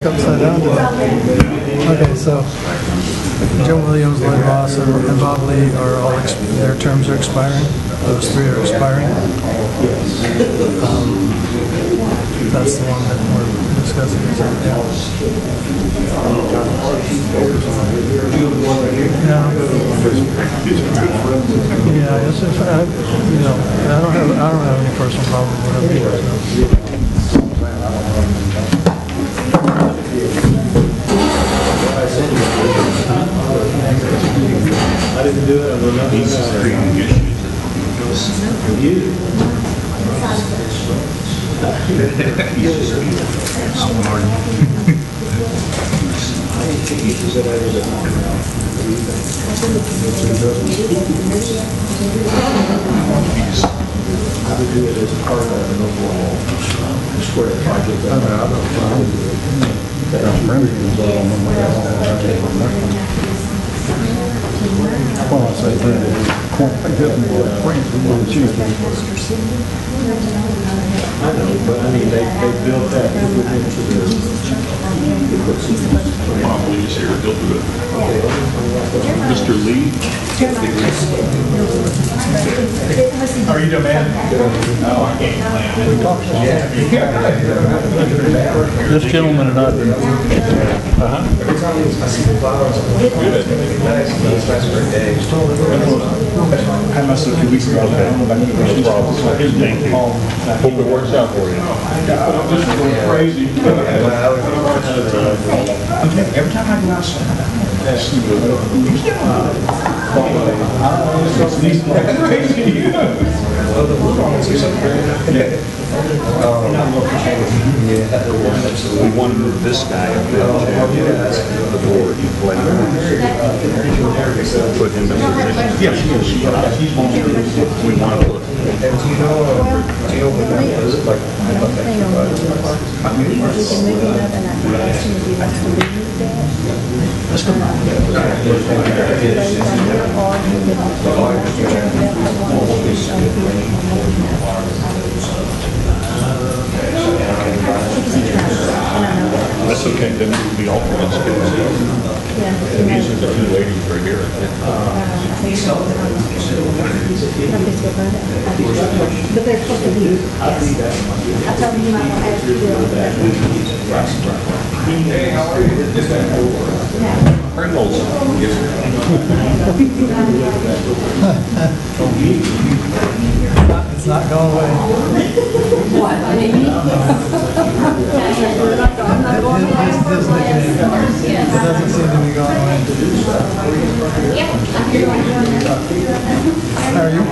upside down today. Okay, so Joe Williams, Lloyd Ross, and Bob Lee are all, their terms are expiring. Those three are expiring. That's the one that we're discussing. Yeah, it's, I don't have any personal problem with whatever. I didn't do it. I don't know. He's creating issues. You. Smart. I would do it as part of an overall square project. I don't know. Well, I say I know, but I mean, they built that into the... Probably just here, they'll do it. Mr. Lee? How are you doing, man? Oh, I can't plan. This gentleman and I. Every time I see the flowers, I'm like, good. Nice for a day. I must have 2 weeks ago. Thank you. Hope it works out for you. This is going crazy. Every time I go outside, We want to move this guy up there to the board. Put him in position. yes, We want to put That's okay, then we'll be alternates. And these are the two ladies right here. But they're supposed to be. Yes. I told him you might want to ask you. Hey, how are you? Frank Olson. It's not going away. What? His nickname. It doesn't seem to be going away. How are you?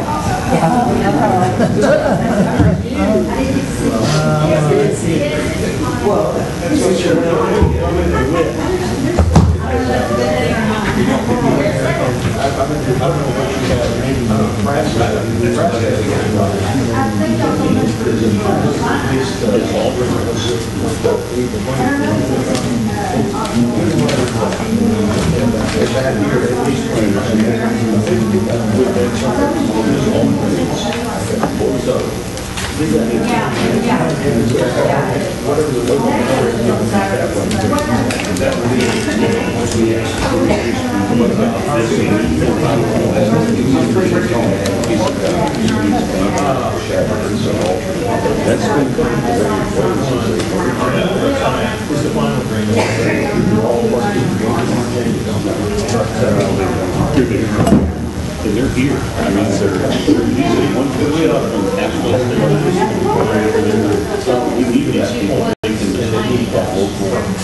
And they're here. I mean, they're usually one person up from Castroville. We need these people. They can just lead that local things.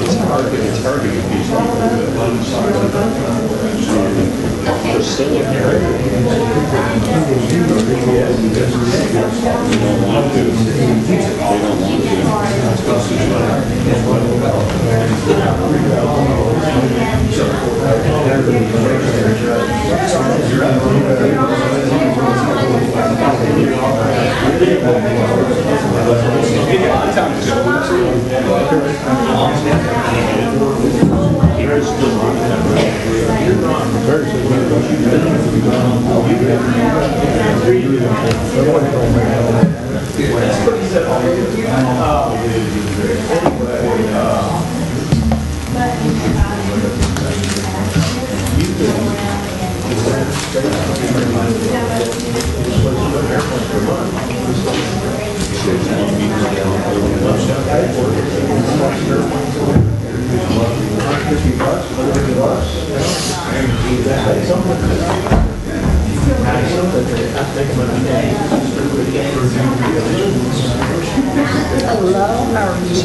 It's hard to get these people they're still in here. They don't want to. How are you?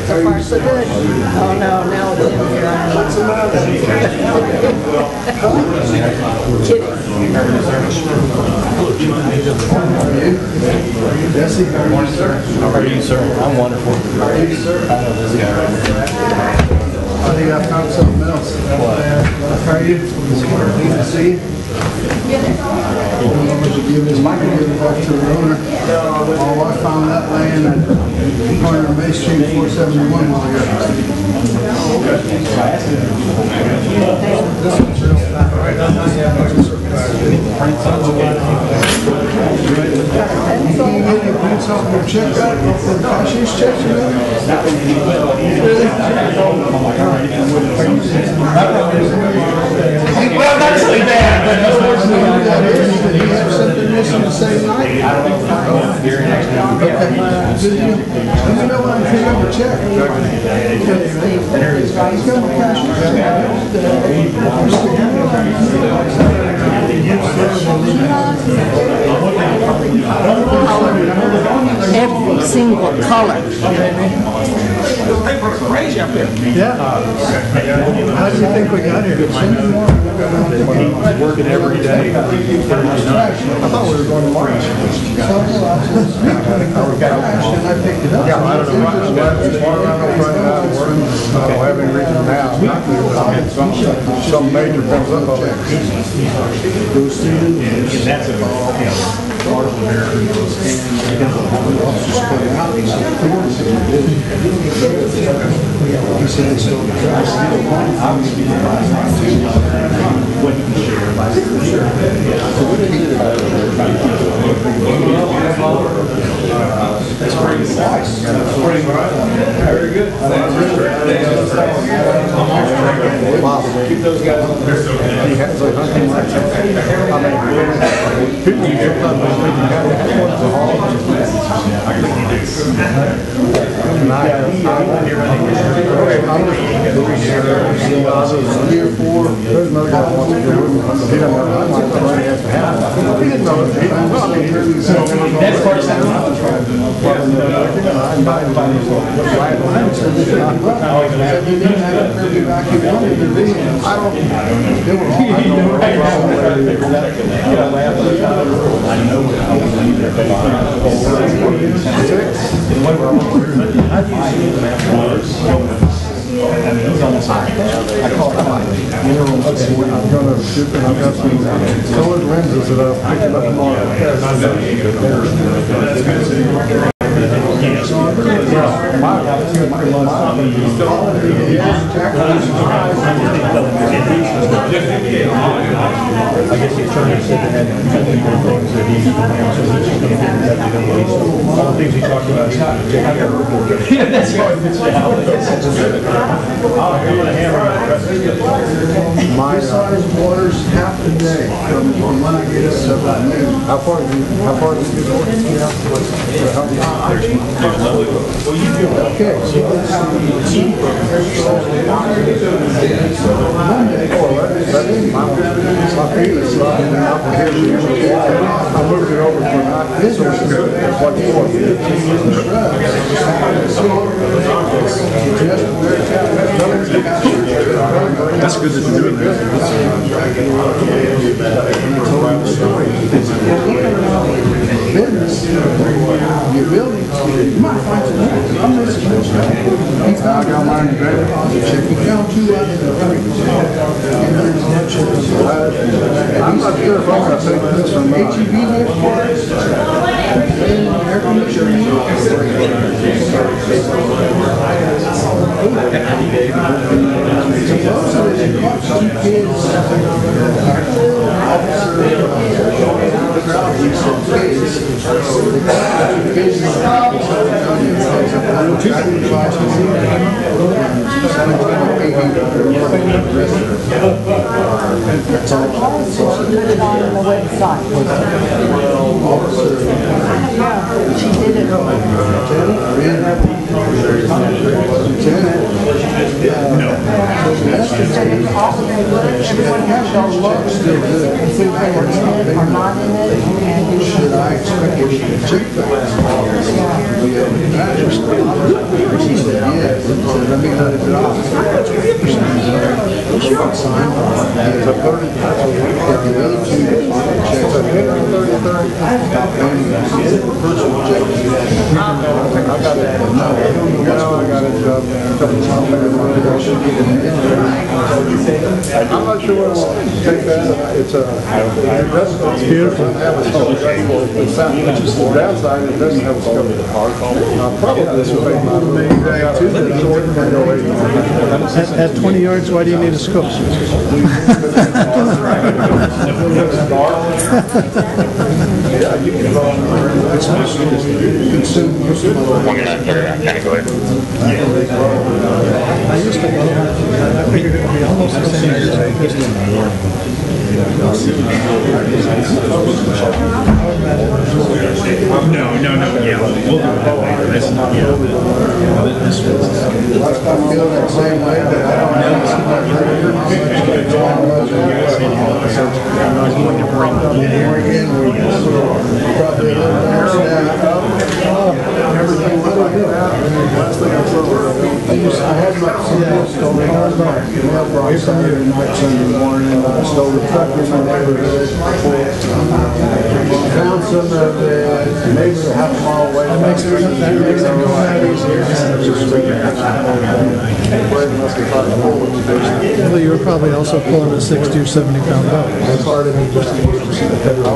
So far, so good. Oh, no, now it's in here. What's the matter? Kidding. Jesse, how are you, sir? How are you, sir? I'm wonderful. How are you, sir? I think I found something else. How are you? Good to see you. This might be given back to the owner. My wife found that land at corner of Bay Street 471 while ago. Can you get any prints off your check back? The cashier's check, you know? Well, not so bad, but Did he have something missing the same night? I don't know. Okay. Good deal. Let me know when I pick up your check. He's got a cashier's check. Every single color. Yeah. How do you think we got here? Working every day. I thought we were going to March. And I picked it up. Yeah, I don't know. I don't have any reason now. Some major comes up on it. And that's a, part of the He said it's still what you can share. That's pretty nice. Very good. Wow. Keep those guys on there. He has a hunting license. I mean, people sometimes think you have to have one to haul. There's another guy who wants to do it. He doesn't know. I might know he has to have one. He didn't know it. That's part of that. I'm gonna shoot, and I've got some colored lenses that I'll pick up tomorrow. I guess the attorney said they had many more things that he, so he's just going to get that all the things he talked about. Yeah, that's what it's about. My size waters half the day from when I get up to about noon. How far is it to go? Okay, so that's Monday. My feet is sliding out the hill. I moved it over for night. This was what for. That's good that you're doing that. Business, your building, you might find some. I'm missing this. I got mine in direct deposit check. You found two out of the I'm not sure if I'm going to take this or not. HEB gift cards, air conditioning. Supposedly they caught two kids. Also, put it on the website. She did it. Lieutenant. She said all of they would, everyone has their checks Still good. are not in it, and you Should I expect it to check that? She said, yes. She said, let me let it drop. Sign for it. The other two checks. Personal check. I'm not sure what I'll take that. It's beautiful. The downside, it doesn't have a scope. Probably this will make my At 20 yards, why do you need a scope? I used to go, I figured it would be almost the same as I used to. No, yeah, we'll do it that way. This, I feel that same way, but I don't know. I had my stolen mail brought Saturday night, Sunday morning. I stole the truck in my neighborhood. Found some of the neighbor half a mile away. That makes it go that easier. Well, you were probably also pulling a 60 or 70 pound boat. That's part of it, just to see the federal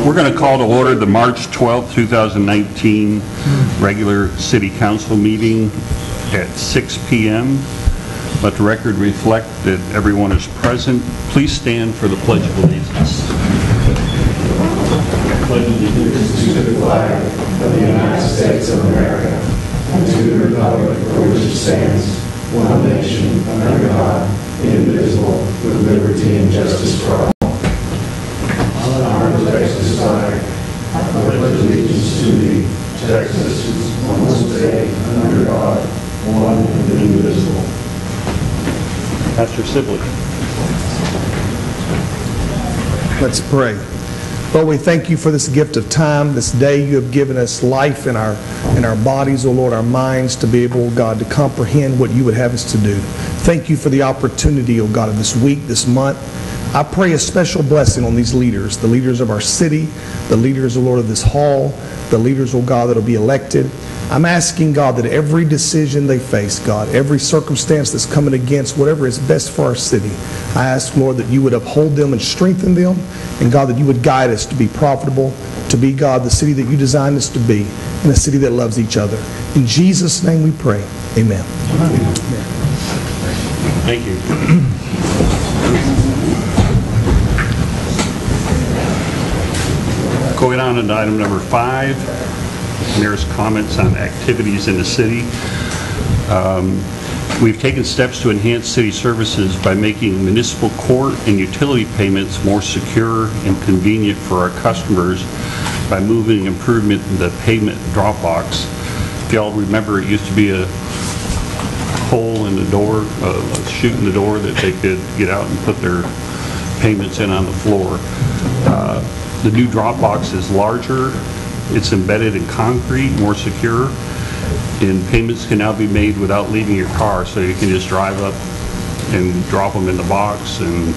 We're going to call to order the March 12, 2019 regular City Council meeting at 6 p.m. Let the record reflect that everyone is present. Please stand for the Pledge of Allegiance. Pledge allegiance to the flag of the United States of America and to the republic for which it stands, one nation, under God, indivisible, with liberty and justice for all. Honor the Texas flag. I pledge allegiance to thee, Texas, one state, under God, one and indivisible. Pastor Sibley. Let's pray. Lord, we thank you for this gift of time, this day you have given us life in our bodies, oh Lord, our minds, to be able, God, to comprehend what you would have us to do. Thank you for the opportunity, oh God, of this week, this month. I pray a special blessing on these leaders, the leaders of our city, the leaders, oh Lord, of this hall, the leaders, oh God, that will be elected. I'm asking, God, that every decision they face, God, every circumstance that's coming against whatever is best for our city, I ask, Lord, that you would uphold them and strengthen them, and God, that you would guide us to be profitable, to be, God, the city that you designed us to be, and a city that loves each other. In Jesus' name we pray. Amen. Thank you. Going on to item number 5, Mayor's comments on activities in the city. We've taken steps to enhance city services by making municipal court and utility payments more secure and convenient for our customers by moving improvement in the payment drop box. If y'all remember, it used to be a hole in the door, a chute in the door that they could get out and put their payments in on the floor. The new drop box is larger, it's embedded in concrete, more secure, and payments can now be made without leaving your car, so you can just drive up and drop them in the box, and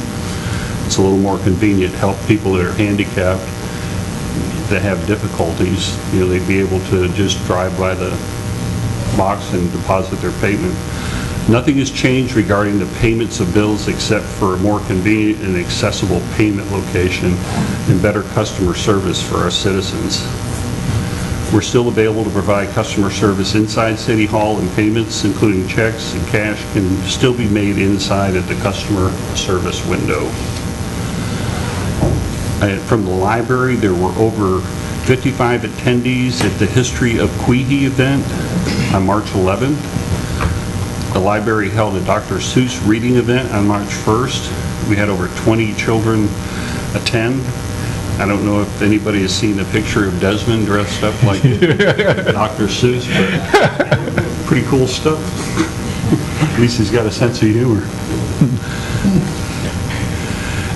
it's a little more convenient to help people that are handicapped that have difficulties. You know, they'd be able to just drive by the box and deposit their payment. Nothing has changed regarding the payments of bills except for a more convenient and accessible payment location and better customer service for our citizens. We're still available to provide customer service inside City Hall, and payments, including checks and cash, can still be made inside at the customer service window. From the library, there were over 55 attendees at the History of Queehee event on March 11th. The library held a Dr. Seuss reading event on March 1st. We had over 20 children attend. I don't know if anybody has seen a picture of Desmond dressed up like Dr. Seuss, but pretty cool stuff. At least he's got a sense of humor.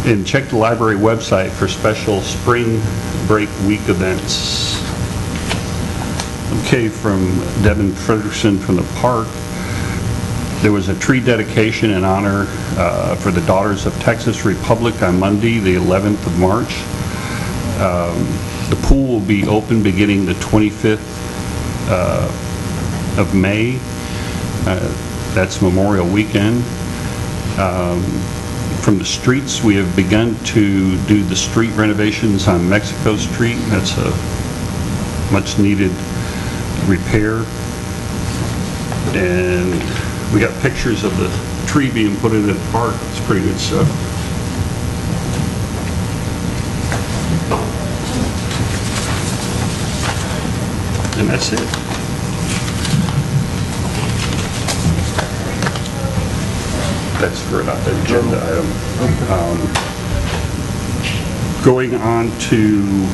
And check the library website for special spring break week events. Okay, from Devin Frederickson from the park. There was a tree dedication in honor for the Daughters of Texas Republic on Monday, the 11th of March. The pool will be open beginning the 25th of May. That's Memorial Weekend. From the streets, we have begun to do the street renovations on Mexico Street. That's a much needed repair. And we got pictures of the tree being put in the park. It's pretty good stuff. And that's it. That's for an agenda item. Going on to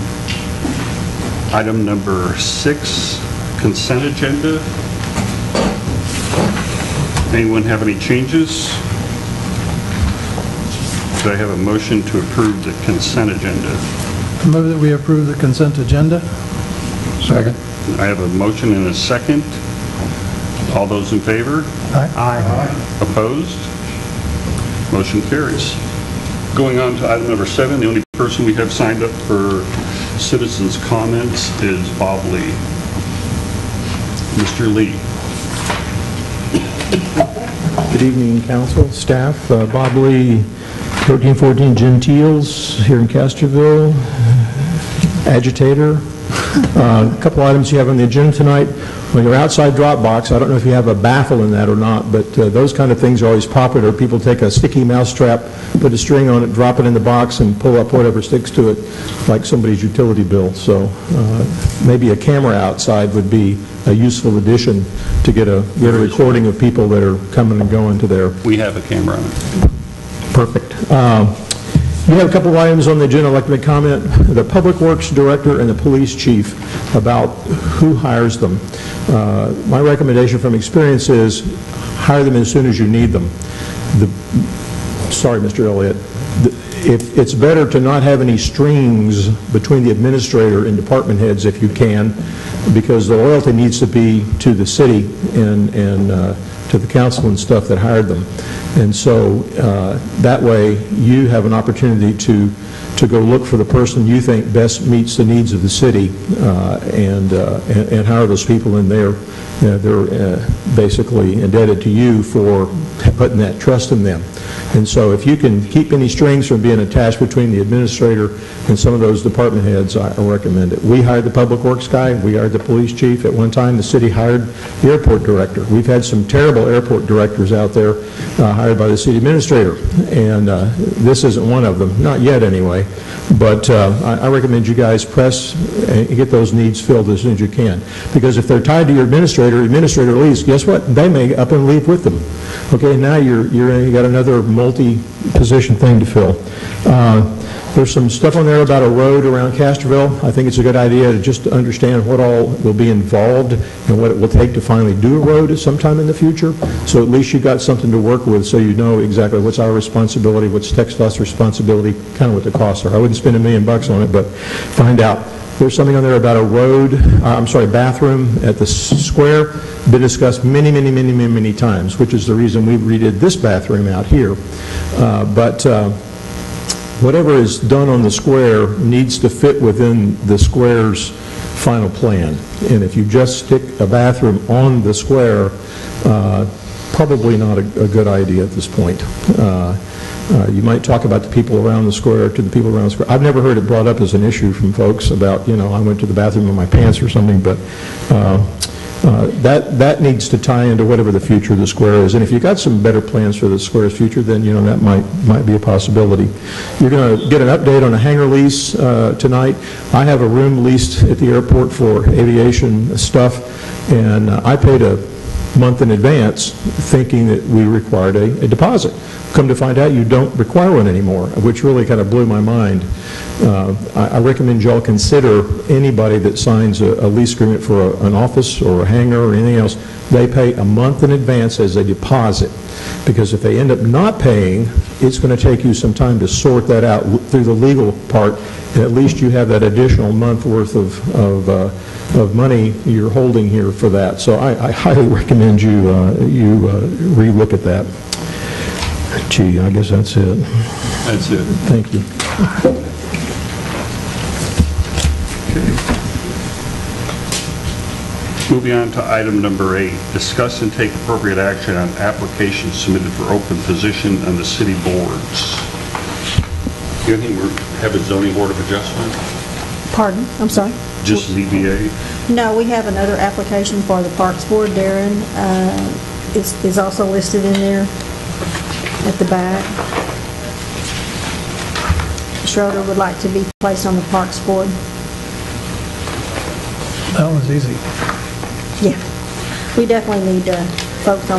item number 6, consent agenda. Anyone have any changes? Do I have a motion to approve the consent agenda? I move that we approve the consent agenda. Second. I have a motion and a second. All those in favor? Aye. Opposed? Motion carries. Going on to item number 7, the only person we have signed up for citizens' comments is Bob Lee. Mr. Lee. Good evening, council, staff. Bob Lee, 1314 Gentiles here in Castroville, agitator. A couple items you have on the agenda tonight. On your outside drop box, I don't know if you have a baffle in that or not, but those kind of things are always popular. People take a sticky mousetrap, put a string on it, drop it in the box, and pull up whatever sticks to it, like somebody's utility bill. So maybe a camera outside would be a useful addition to get a recording of people that are coming and going to their... We have a camera on it. Perfect. You have a couple of items on the agenda I'd like to make comment. The Public Works Director and the Police Chief, about who hires them. My recommendation from experience is hire them as soon as you need them. Sorry, Mr. Elliott. It's better to not have any strings between the administrator and department heads if you can, because the loyalty needs to be to the city and to the council and stuff that hired them. And so that way you have an opportunity to go look for the person you think best meets the needs of the city and hire those people, and they're basically indebted to you for putting that trust in them. And so if you can keep any strings from being attached between the administrator and some of those department heads, I recommend it. We hired the public works guy. We hired the police chief. At one time, the city hired the airport director. We've had some terrible airport directors out there hired by the city administrator, and this isn't one of them, not yet anyway. But I recommend you guys press and get those needs filled as soon as you can, because if they're tied to your administrator leaves, guess what? They may up and leave with them. Okay, now you got another multi-position thing to fill. There's some stuff on there about a road around Castroville. I think it's a good idea to just understand what all will be involved and what it will take to finally do a road at some time in the future. So at least you've got something to work with, so you know exactly what's our responsibility, what's TxDOT's responsibility, kind of what the costs are. I wouldn't spend $1 million on it, but find out. There's something on there about a road, bathroom at the square. Been discussed many times, which is the reason we redid this bathroom out here. Whatever is done on the square needs to fit within the square's final plan. And if you just stick a bathroom on the square, probably not a good idea at this point. You might talk about the people around the square to the people around the square. I've never heard it brought up as an issue from folks about, I went to the bathroom in my pants or something, but that needs to tie into whatever the future of the square is. And if you've got some better plans for the square's future, then, that might be a possibility. You're going to get an update on a hangar lease tonight. I have a room leased at the airport for aviation stuff, and I paid a month in advance thinking that we required a deposit. Come to find out you don't require one anymore, which really kind of blew my mind. I recommend y'all consider anybody that signs a lease agreement for an office or a hangar or anything else, they pay a month in advance as a deposit. Because if they end up not paying, it's going to take you some time to sort that out through the legal part, and at least you have that additional month worth of money you're holding here for that. So I highly recommend you relook at that. Gee, I guess that's it. That's it. Thank you. Moving on to item number 8, discuss and take appropriate action on applications submitted for open position on the city boards. Do you think we have a zoning board of adjustment? Pardon? I'm sorry? Just ZBA? No, we have another application for the Parks Board. Darren is also listed in there at the back. Schroeder would like to be placed on the Parks Board. That was easy. Yeah. We definitely need folks on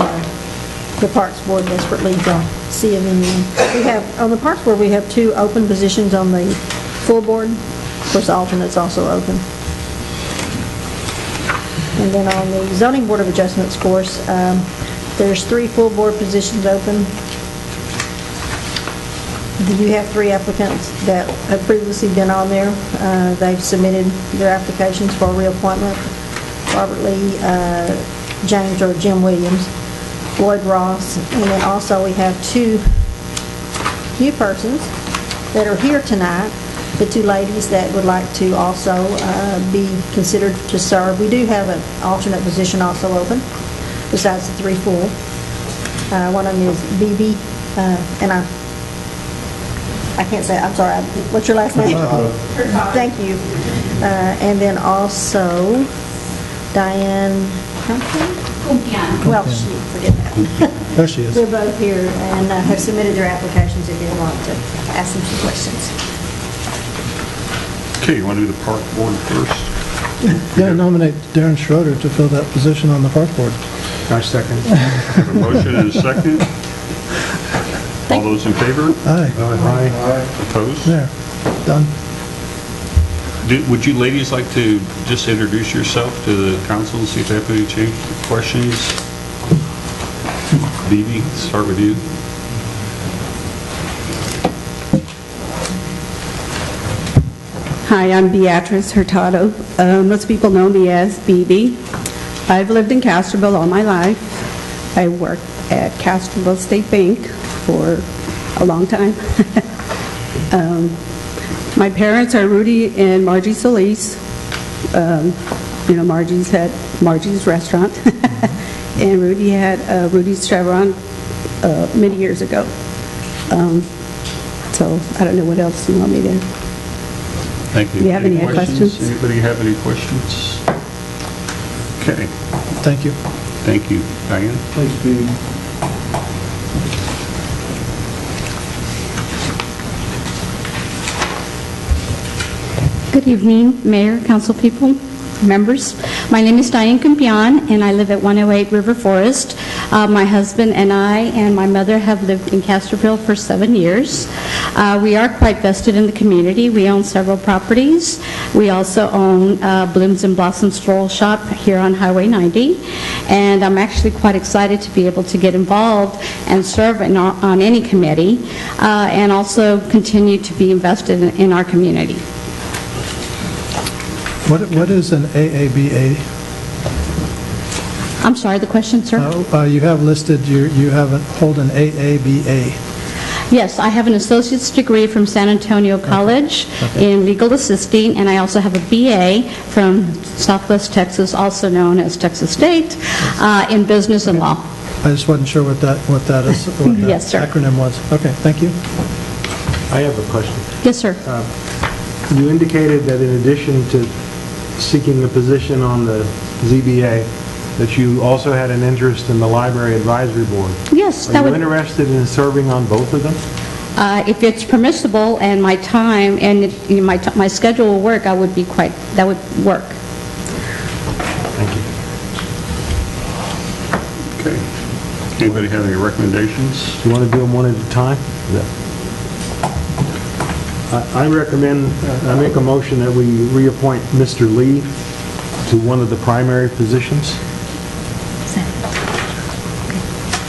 the Parks Board desperately to see them in. We have, on the Parks Board, we have 2 open positions on the full board. Of course, the alternate's also open. And then on the Zoning Board of Adjustments course, there's 3 full board positions open. You have 3 applicants that have previously been on there. They've submitted their applications for reappointment. Robert Lee, James or Jim Williams, Lloyd Ross, and then also we have 2 new persons that are here tonight, the 2 ladies that would like to also be considered to serve. We do have an alternate position also open, besides the 3 full. One of them is BB, and I can't say it. I'm sorry. What's your last name? Thank you. And then also Diane Hampton? Well, forget that. There she is. They're both here and have submitted their applications if you want to ask them some questions. Okay, you want to do the park board first? Yeah, nominate Darren Schroeder to fill that position on the Park Board. I second. Have a motion and a second. All those in favor? Aye. Aye. Opposed? There. Done. Would you ladies like to just introduce yourself to the council and see if they have any questions? Bibi, start with you. Hi, I'm Beatrice Hurtado. Most people know me as Bibi. I've lived in Castroville all my life. I worked at Castroville State Bank for a long time. My parents are Rudy and Margie Solis. Margie's had Margie's Restaurant, and Rudy had Rudy's Chevron many years ago. So I don't know what else you want me to. Thank you. Do you have any questions? Anybody have any questions? Okay. Thank you. Thank you. Diane? Please be. Good evening, Mayor, council people, members. My name is Diane Campion, and I live at 108 River Forest. My husband and I and my mother have lived in Castroville for 7 years. We are quite vested in the community. We own several properties. We also own Blooms and Blossoms Stroll Shop here on Highway 90. And I'm actually quite excited to be able to get involved and serve on any committee and also continue to be invested in our community. What is an AABA? I'm sorry, the question, sir? You have listed, you hold an AABA. Yes, I have an associate's degree from San Antonio College in legal assisting, and I also have a BA from Southwest Texas, also known as Texas State, in business and law. I just wasn't sure what that is, what that Yes, sir. acronym was. Okay, thank you. I have a question. Yes, sir. You indicated that in addition to seeking a position on the ZBA, that you also had an interest in the Library Advisory Board. Yes, Are you interested in serving on both of them? If it's permissible and my time and my schedule will work, that would work. Thank you. Okay. Anybody have any recommendations? Do you want to do them one at a time? I recommend, I make a motion that we reappoint Mr. Lee to one of the primary positions.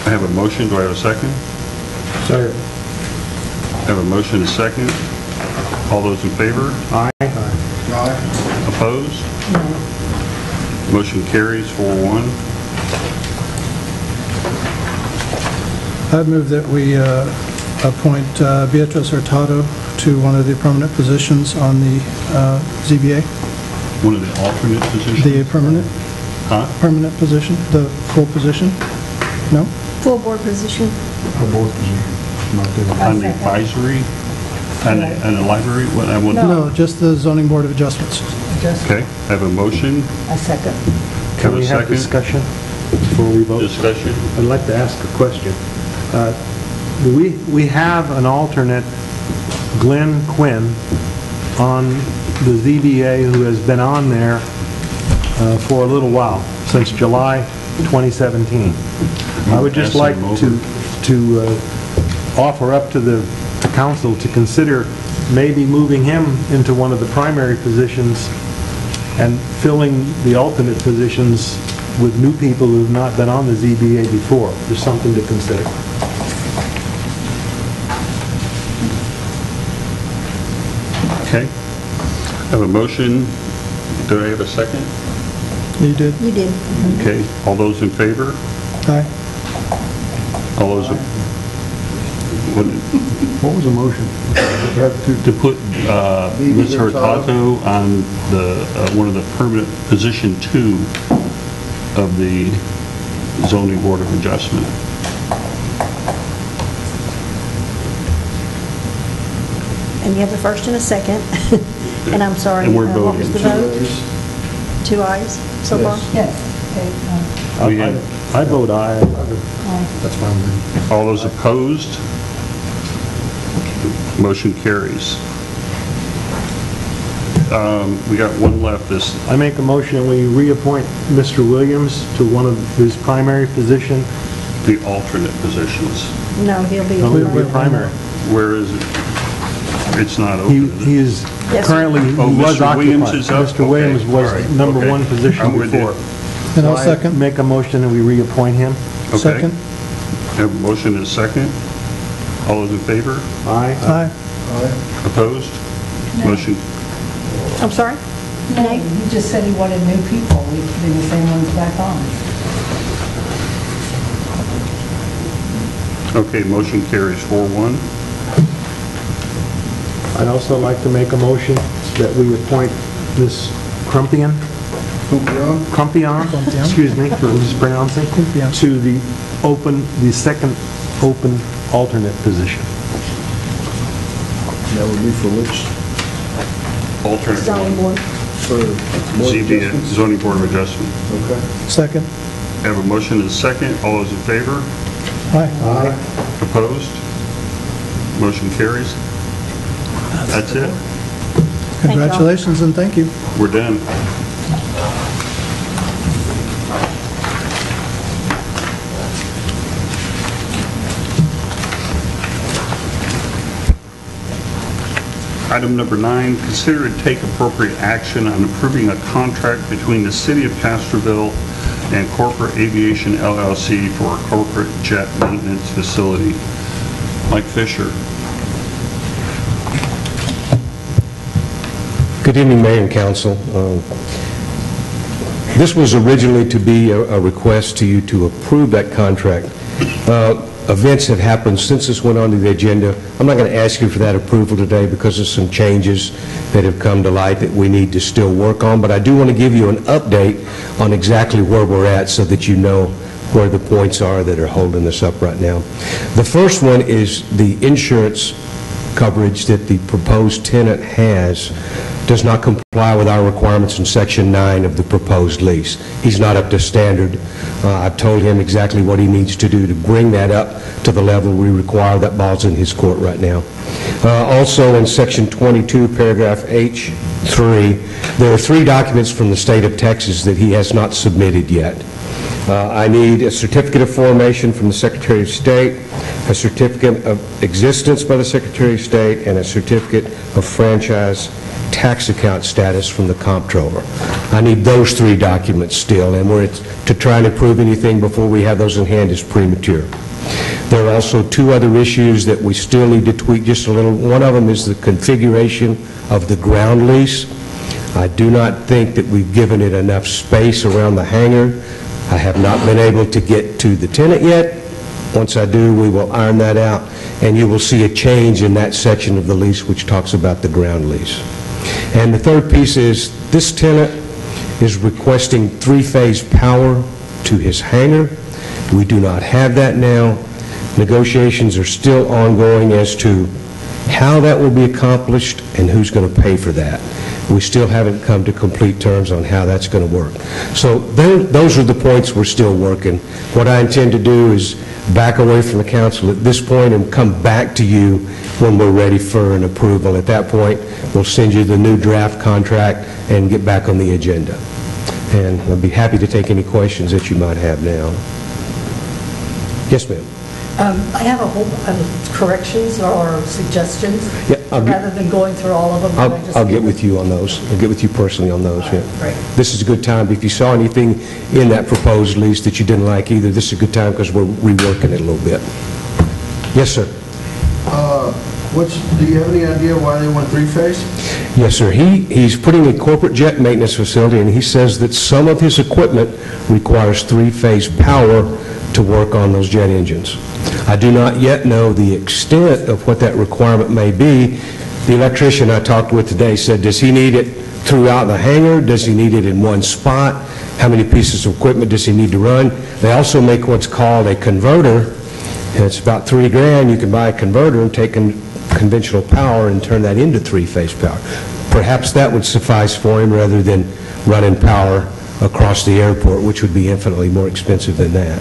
I have a motion. Do I have a second? Second. I have a motion and a second. All those in favor? Aye. Opposed? Motion carries 4-1. I move that we appoint Beatrice Hurtado to one of the permanent positions on the ZBA. One of the alternate positions? The permanent? Huh? Permanent position, the full position? No? Full board position. On the advisory? And the library? What, I want. No, just the zoning board of adjustments. Okay, I have a motion. A second. Can we have second? discussion before we vote? Discussion? I'd like to ask a question. We have an alternate, Glenn Quinn, on the ZBA who has been on there for a little while, since July 2017. I would just like to offer up to the council to consider maybe moving him into one of the primary positions and filling the alternate positions with new people who have not been on the ZBA before. There's something to consider. Okay. I have a motion. Do I have a second? You did? You did. Okay. All those in favor? Aye. All those, What was the motion? to put Ms. Hurtado on the, one of the permanent, position 2 of the zoning board of adjustment. And you have a first and a second. And I'm sorry, And we're what was the voting. vote? 2 ayes so far? Yes. I vote aye. That's fine. All those opposed? Motion carries. We got one left. This, I make a motion that we reappoint Mr. Williams to one of his primary position. the alternate positions. No, he'll be. No, he'll be primary. Where is it? It's not He open. he is Yes, sir. currently, he Oh, was Mr. Williams occupied. is up? Mr. Williams Okay. was All right. number Okay. 1 position I'm with you. before. And I'll So I second. make a motion that we reappoint him. Okay. Second. Have a motion and a second. All those in favor? Aye. Aye. Opposed? Motion. I'm sorry? No, he just said he wanted new people. We bring the same ones back on. Okay, motion carries 4-1. I'd also like to make a motion that we appoint Ms. Crumpion, excuse me for mispronouncing, Crumpion. to the second open alternate position. That would be for which? Alternate Zoning one. board. For board ZBA, adjustments? zoning board of adjustment. Okay. Second. Have a motion and a second. All those in favor? Aye. Aye. Opposed? Motion carries. That's it. you all. Congratulations and thank you. We're done. Item number 9, consider and take appropriate action on approving a contract between the City of Castroville and Corporate Aviation LLC for a corporate jet maintenance facility. Mike Fisher. Good evening, Mayor and Council. This was originally to be a request to you to approve that contract. Events have happened since this went onto the agenda. I'm not going to ask you for that approval today because there's some changes that have come to light that we need to still work on, but I do want to give you an update on exactly where we're at so that you know where the points are that are holding us up right now. The first one is the insurance coverage that the proposed tenant has does not comply with our requirements in Section 9 of the proposed lease. He's not up to standard. I've told him exactly what he needs to do to bring that up to the level we require. That ball's in his court right now. Also in Section 22, paragraph H3, there are 3 documents from the state of Texas that he has not submitted yet. I need a certificate of formation from the Secretary of State, a certificate of existence by the Secretary of State, and a certificate of franchise tax account status from the comptroller. I need those 3 documents still, and to try and approve anything before we have those in hand is premature. There are also 2 other issues that we still need to tweak just a little. One of them is the configuration of the ground lease. I do not think that we've given it enough space around the hangar. I have not been able to get to the tenant yet. Once I do, we will iron that out, and you will see a change in that section of the lease which talks about the ground lease. And the third piece is this tenant is requesting 3-phase power to his hangar. We do not have that now. Negotiations are still ongoing as to how that will be accomplished and who's going to pay for that. We still haven't come to complete terms on how that's going to work. So those are the points we're still working. What I intend to do is back away from the council at this point and come back to you when we're ready for an approval. At that point, we'll send you the new draft contract and get back on the agenda. And I'd be happy to take any questions that you might have now. Yes, ma'am. I have a whole corrections or suggestions, Yeah, rather than going through all of them. I'll get with you on those. I'll get with you personally on those, yeah. Right. This is a good time. If you saw anything in that proposed lease that you didn't like either, this is a good time because we're reworking it a little bit. Yes, sir. Do you have any idea why they want 3-phase? Yes, sir. He's putting a corporate jet maintenance facility, and he says that some of his equipment requires 3-phase power to work on those jet engines. I do not yet know the extent of what that requirement may be. The electrician I talked with today said, does he need it throughout the hangar? Does he need it in one spot? How many pieces of equipment does he need to run? They also make what's called a converter, and it's about $3,000. You can buy a converter and take conventional power and turn that into 3-phase power. Perhaps that would suffice for him rather than running power across the airport, which would be infinitely more expensive than that.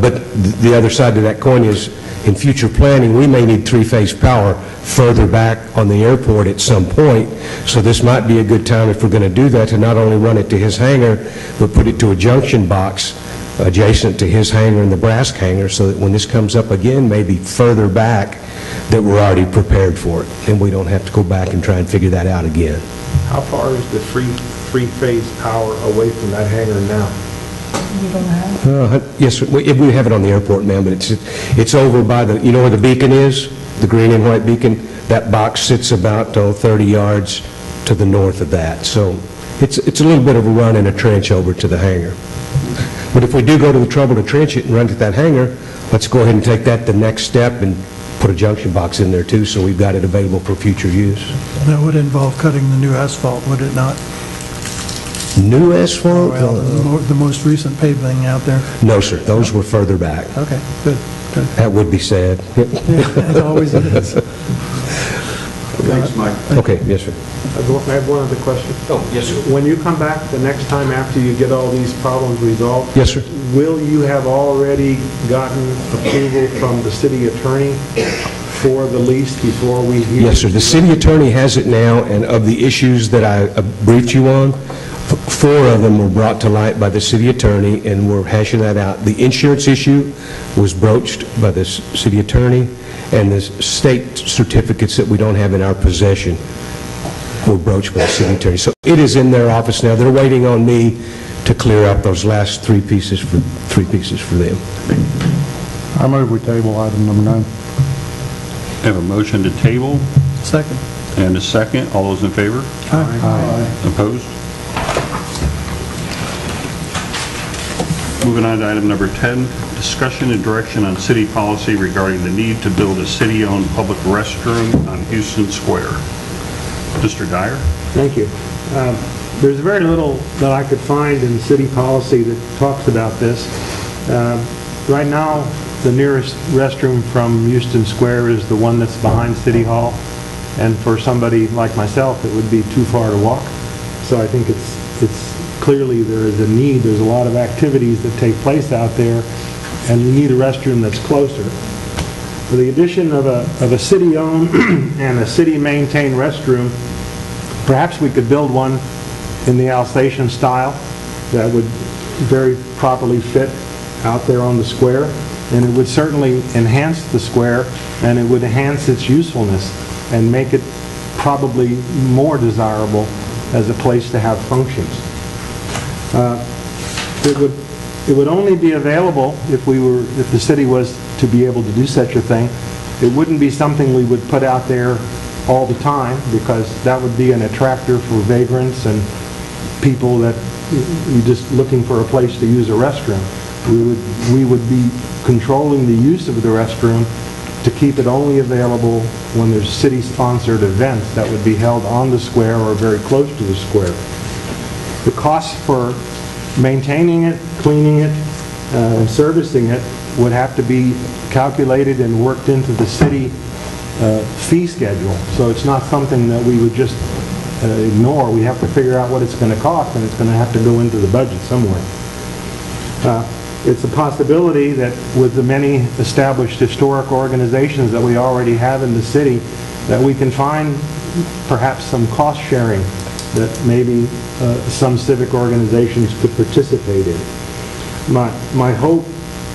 But the other side of that coin is, in future planning, we may need 3-phase power further back on the airport at some point, so this might be a good time, if we're going to do that, to not only run it to his hangar, but put it to a junction box adjacent to his hangar and the Brask hangar, so that when this comes up again, maybe further back, that we're already prepared for it, and we don't have to go back and try and figure that out again. How far is the three-phase power away from that hangar now? You don't have? Yes, sir. We have it on the airport, ma'am, but it's over by the, you know where the beacon is? The green and white beacon? That box sits about 30 yards to the north of that. So it's a little bit of a run in a trench over to the hangar. But if we do go to the trouble to trench it and run to that hangar, let's go ahead and take that the next step and put a junction box in there too, so we've got it available for future use. That would involve cutting the new asphalt, would it not? New asphalt? Well, the most recent paving out there. No, sir. Those were further back. Okay, good. That would be sad. Yeah, it always is. Thanks, Mike. Okay, yes, sir. I have one other question. Oh, yes, sir. When you come back the next time after you get all these problems resolved, Yes, sir. will you have already gotten approval from the city attorney for the lease before we hear? Yes, sir. The city attorney has it now, and of the issues that I briefed you on, 4 of them were brought to light by the city attorney, and we're hashing that out. The insurance issue was broached by the city attorney, and the state certificates that we don't have in our possession were broached by the city attorney. So it is in their office now. They're waiting on me to clear up those last 3 pieces for them. I move we table item number 9. Have a motion to table Second. and a second. All those in favor? Aye. Opposed? Moving on to item number 10, discussion and direction on city policy regarding the need to build a city-owned public restroom on Houston Square. Mr. Dyer? Thank you. There's very little that I could find in city policy that talks about this. Right now, the nearest restroom from Houston Square is the one that's behind City Hall, and for somebody like myself, it would be too far to walk. So I think it's clearly there is a need. There's a lot of activities that take place out there, and we need a restroom that's closer. For the addition of a city-owned and a city-maintained restroom, perhaps we could build one in the Alsatian style that would very properly fit out there on the square, and it would certainly enhance the square, and it would enhance its usefulness and make it probably more desirable as a place to have functions. It would only be available if the city was to be able to do such a thing. It wouldn't be something we would put out there all the time, because that would be an attractor for vagrants and people that are just looking for a place to use a restroom. We would be controlling the use of the restroom to keep it only available when there's city-sponsored events that would be held on the square or very close to the square. The cost for maintaining it, cleaning it, and servicing it would have to be calculated and worked into the city fee schedule. So it's not something that we would just ignore. We have to figure out what it's going to cost, and it's going to have to go into the budget somewhere. It's a possibility that with the many established historic organizations that we already have in the city, that we can find perhaps some cost sharing that maybe some civic organizations could participate in. My hope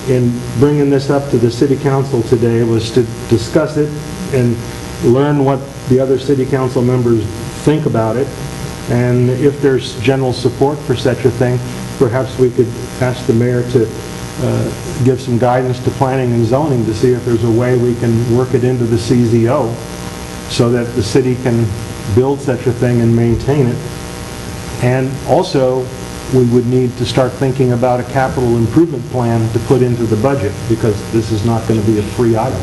in bringing this up to the City Council today was to discuss it and learn what the other City Council members think about it, and if there's general support for such a thing, perhaps we could ask the mayor to give some guidance to planning and zoning to see if there's a way we can work it into the CZO so that the city can build such a thing and maintain it. And also, we would need to start thinking about a capital improvement plan to put into the budget, because this is not going to be a free item.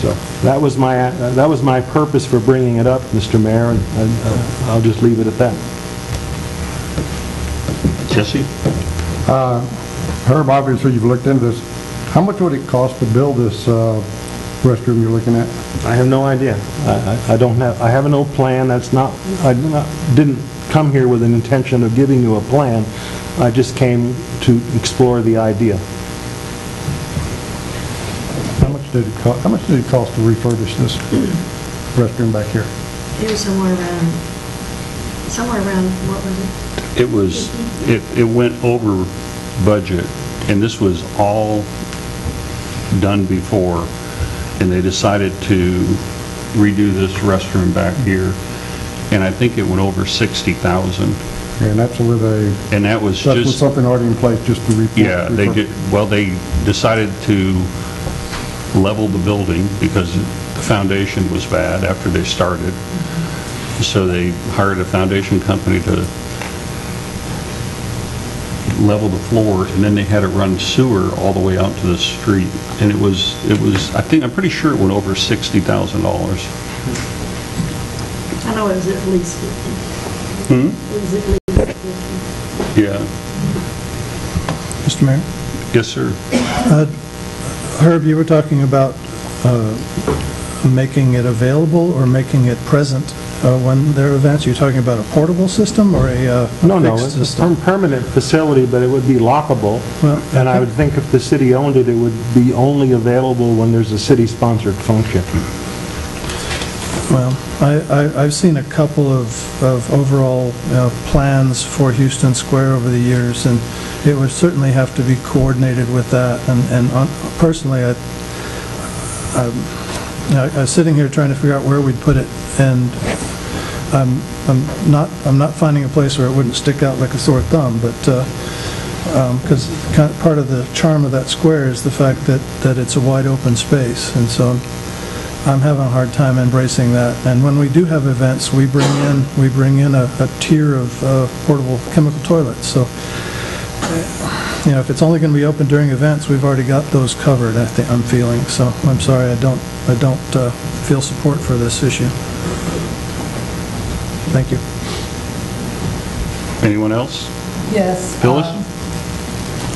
So that was my purpose for bringing it up, Mr. Mayor, and I'll just leave it at that. Jesse? Herb, obviously you've looked into this. How much would it cost to build this restroom you're looking at? I have no idea. I have no plan. I didn't come here with an intention of giving you a plan. I just came to explore the idea. How much did it cost to refurbish this restroom back here? It was somewhere around, what was it? It went over budget, and this was all done before, and they decided to redo this restroom back here, and I think it went over $60,000. And that's with a... And that was that's just... with something already in place just to replace. Yeah, they did. Well, they decided to level the building because the foundation was bad after they started. So they hired a foundation company to level the floor, and then they had to run sewer all the way out to the street. And it was I'm pretty sure it went over $60,000. I know it was at least 50. It was at least 50. Yeah. Mr. Mayor? Yes, sir. Herb, you were talking about making it available or making it present when there are events. You're talking about a portable system or a fixed system? It's a permanent facility, but it would be lockable. Well, and I would think if the city owned it, it would be only available when there's a city-sponsored function. Well, I've seen a couple of overall plans for Houston Square over the years, and it would certainly have to be coordinated with that. And personally, I was sitting here trying to figure out where we'd put it, and I'm not finding a place where it wouldn't stick out like a sore thumb. But because part of the charm of that square is the fact that it's a wide open space, and so I'm having a hard time embracing that. And when we do have events, we bring in a tier of portable chemical toilets. So, if it's only going to be open during events, we've already got those covered. I'm feeling. So I'm sorry, I don't feel support for this issue. Thank you. Anyone else? Yes. Phyllis?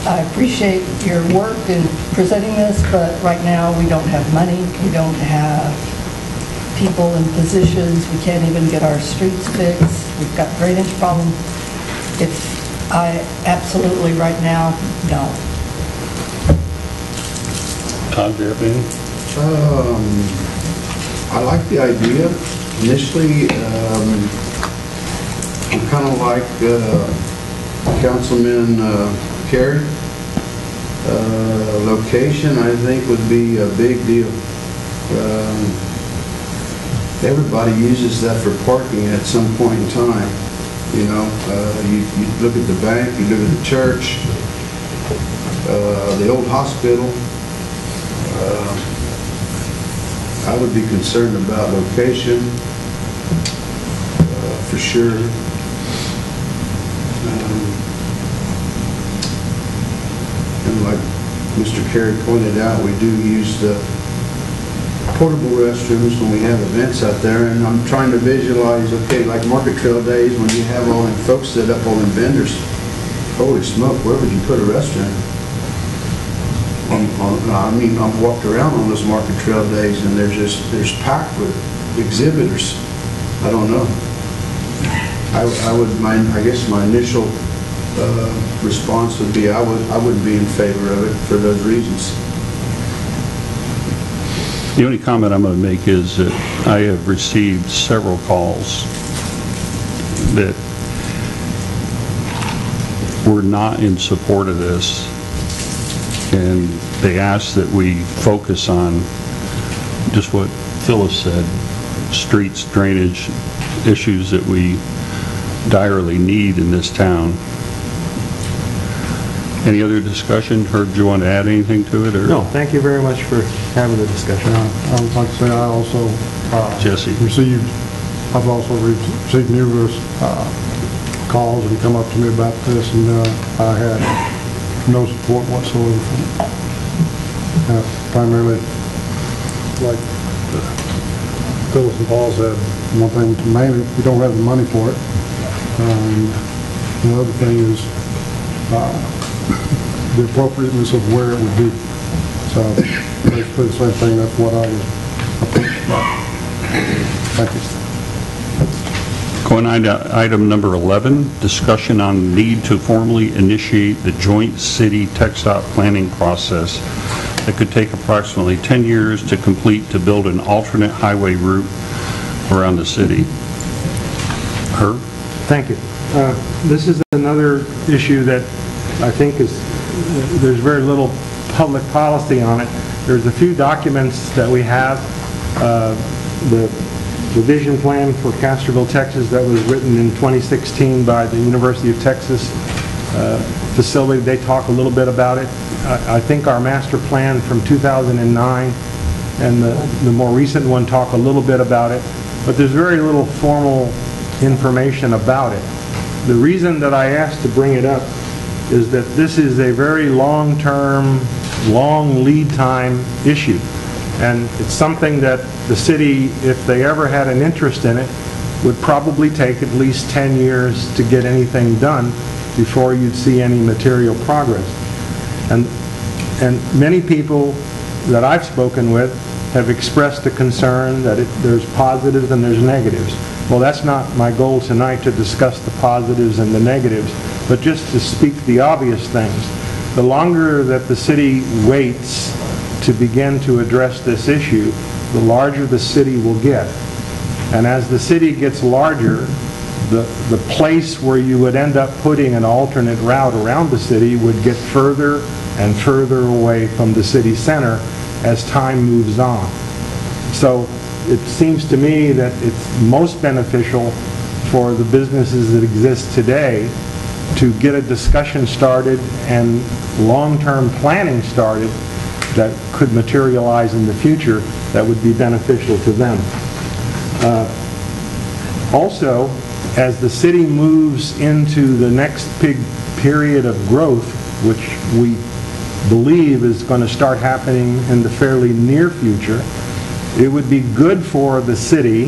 I appreciate your work in presenting this, but right now we don't have money. We don't have people in positions. We can't even get our streets fixed. We've got drainage problems. I absolutely right now don't. Todd, do you have anything? I like the idea. Initially, I'm kind of like Councilman Carey. Location, I think, would be a big deal. Everybody uses that for parking at some point in time. You know, you look at the bank, you look at the church, the old hospital. I would be concerned about location, for sure. And like Mr. Carey pointed out, we do use the portable restrooms when we have events out there, and I'm trying to visualize, okay, like Market Trail days when you have all them folks set up, all them vendors. Holy smoke, where would you put a restroom? I mean, I've walked around on those Market Trail days and there's packed with exhibitors. I don't know. I guess my initial response would be I wouldn't be in favor of it for those reasons. The only comment I'm going to make is that I have received several calls that were not in support of this, and they ask that we focus on just what Phyllis said, streets, drainage, issues that we direly need in this town. Any other discussion? Herb, do you want to add anything to it? Or? No, thank you very much for having the discussion. I would like to say I also Jesse. I've also received numerous calls and come up to me about this, and I had no support whatsoever from it. Primarily, like Phyllis and Paul said, one thing, mainly, we don't have the money for it. The other thing is the appropriateness of where it would be. So basically the same thing, that's what I was approached about. Thank you. Going on to item number 11, discussion on need to formally initiate the joint city TxDOT planning process that could take approximately 10 years to complete to build an alternate highway route around the city. Herb? Thank you. This is another issue that I think there's very little public policy on it. There's a few documents that we have. The vision plan for Castroville, Texas, that was written in 2016 by the University of Texas facility. They talk a little bit about it. I think our master plan from 2009 and the more recent one talk a little bit about it, but there's very little formal information about it. The reason that I asked to bring it up is that this is a very long-term, long lead time issue. And it's something that the city, if they ever had an interest in it, would probably take at least 10 years to get anything done before you'd see any material progress. And many people that I've spoken with have expressed a concern that there's positives and there's negatives. Well, that's not my goal tonight, to discuss the positives and the negatives, but just to speak the obvious things. The longer that the city waits to begin to address this issue, the larger the city will get. And as the city gets larger, the place where you would end up putting an alternate route around the city would get further and further away from the city center as time moves on. So it seems to me that it's most beneficial for the businesses that exist today to get a discussion started and long-term planning started that could materialize in the future that would be beneficial to them. Also, as the city moves into the next big period of growth, which we believe is going to start happening in the fairly near future, it would be good for the city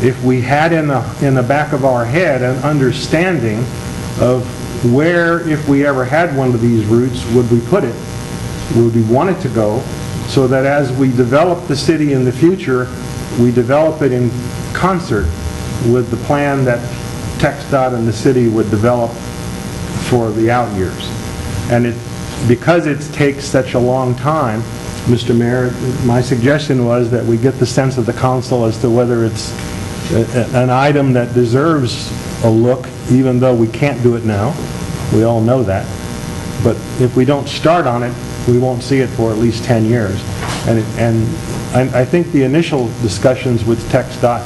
if we had in the back of our head an understanding of where, if we ever had one of these routes, would we put it, would we want it to go, so that as we develop the city in the future, we develop it in concert with the plan that TxDOT and the city would develop for the out years. And because it takes such a long time, Mr. Mayor, my suggestion was that we get the sense of the council as to whether it's an item that deserves a look, even though we can't do it now. We all know that. But if we don't start on it, we won't see it for at least 10 years. And I think the initial discussions with TxDOT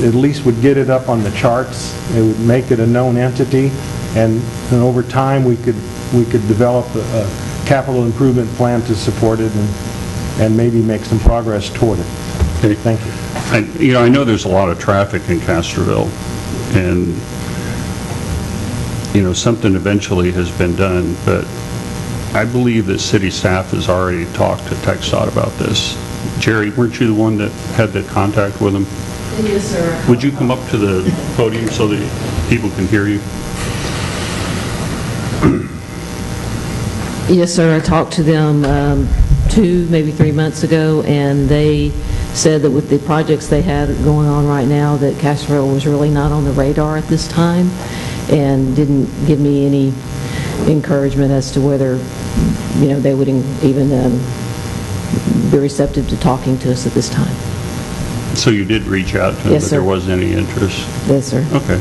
at least would get it up on the charts. It would make it a known entity, and over time we could develop a capital improvement plan to support it and maybe make some progress toward it. Okay. Thank you. I know there's a lot of traffic in Castroville, and something eventually has been done, but I believe that city staff has already talked to TxDOT about this. Jerry, weren't you the one that had the contact with them? Yes, sir. Would you come up to the podium so that people can hear you? Yes, sir. I talked to them 2, maybe 3 months ago, and they said that with the projects they had going on right now, that Castroville was really not on the radar at this time, and didn't give me any encouragement as to whether, they would even be receptive to talking to us at this time. So you did reach out to them, Yes, but sir. there wasn't any interest? Yes, sir. Okay.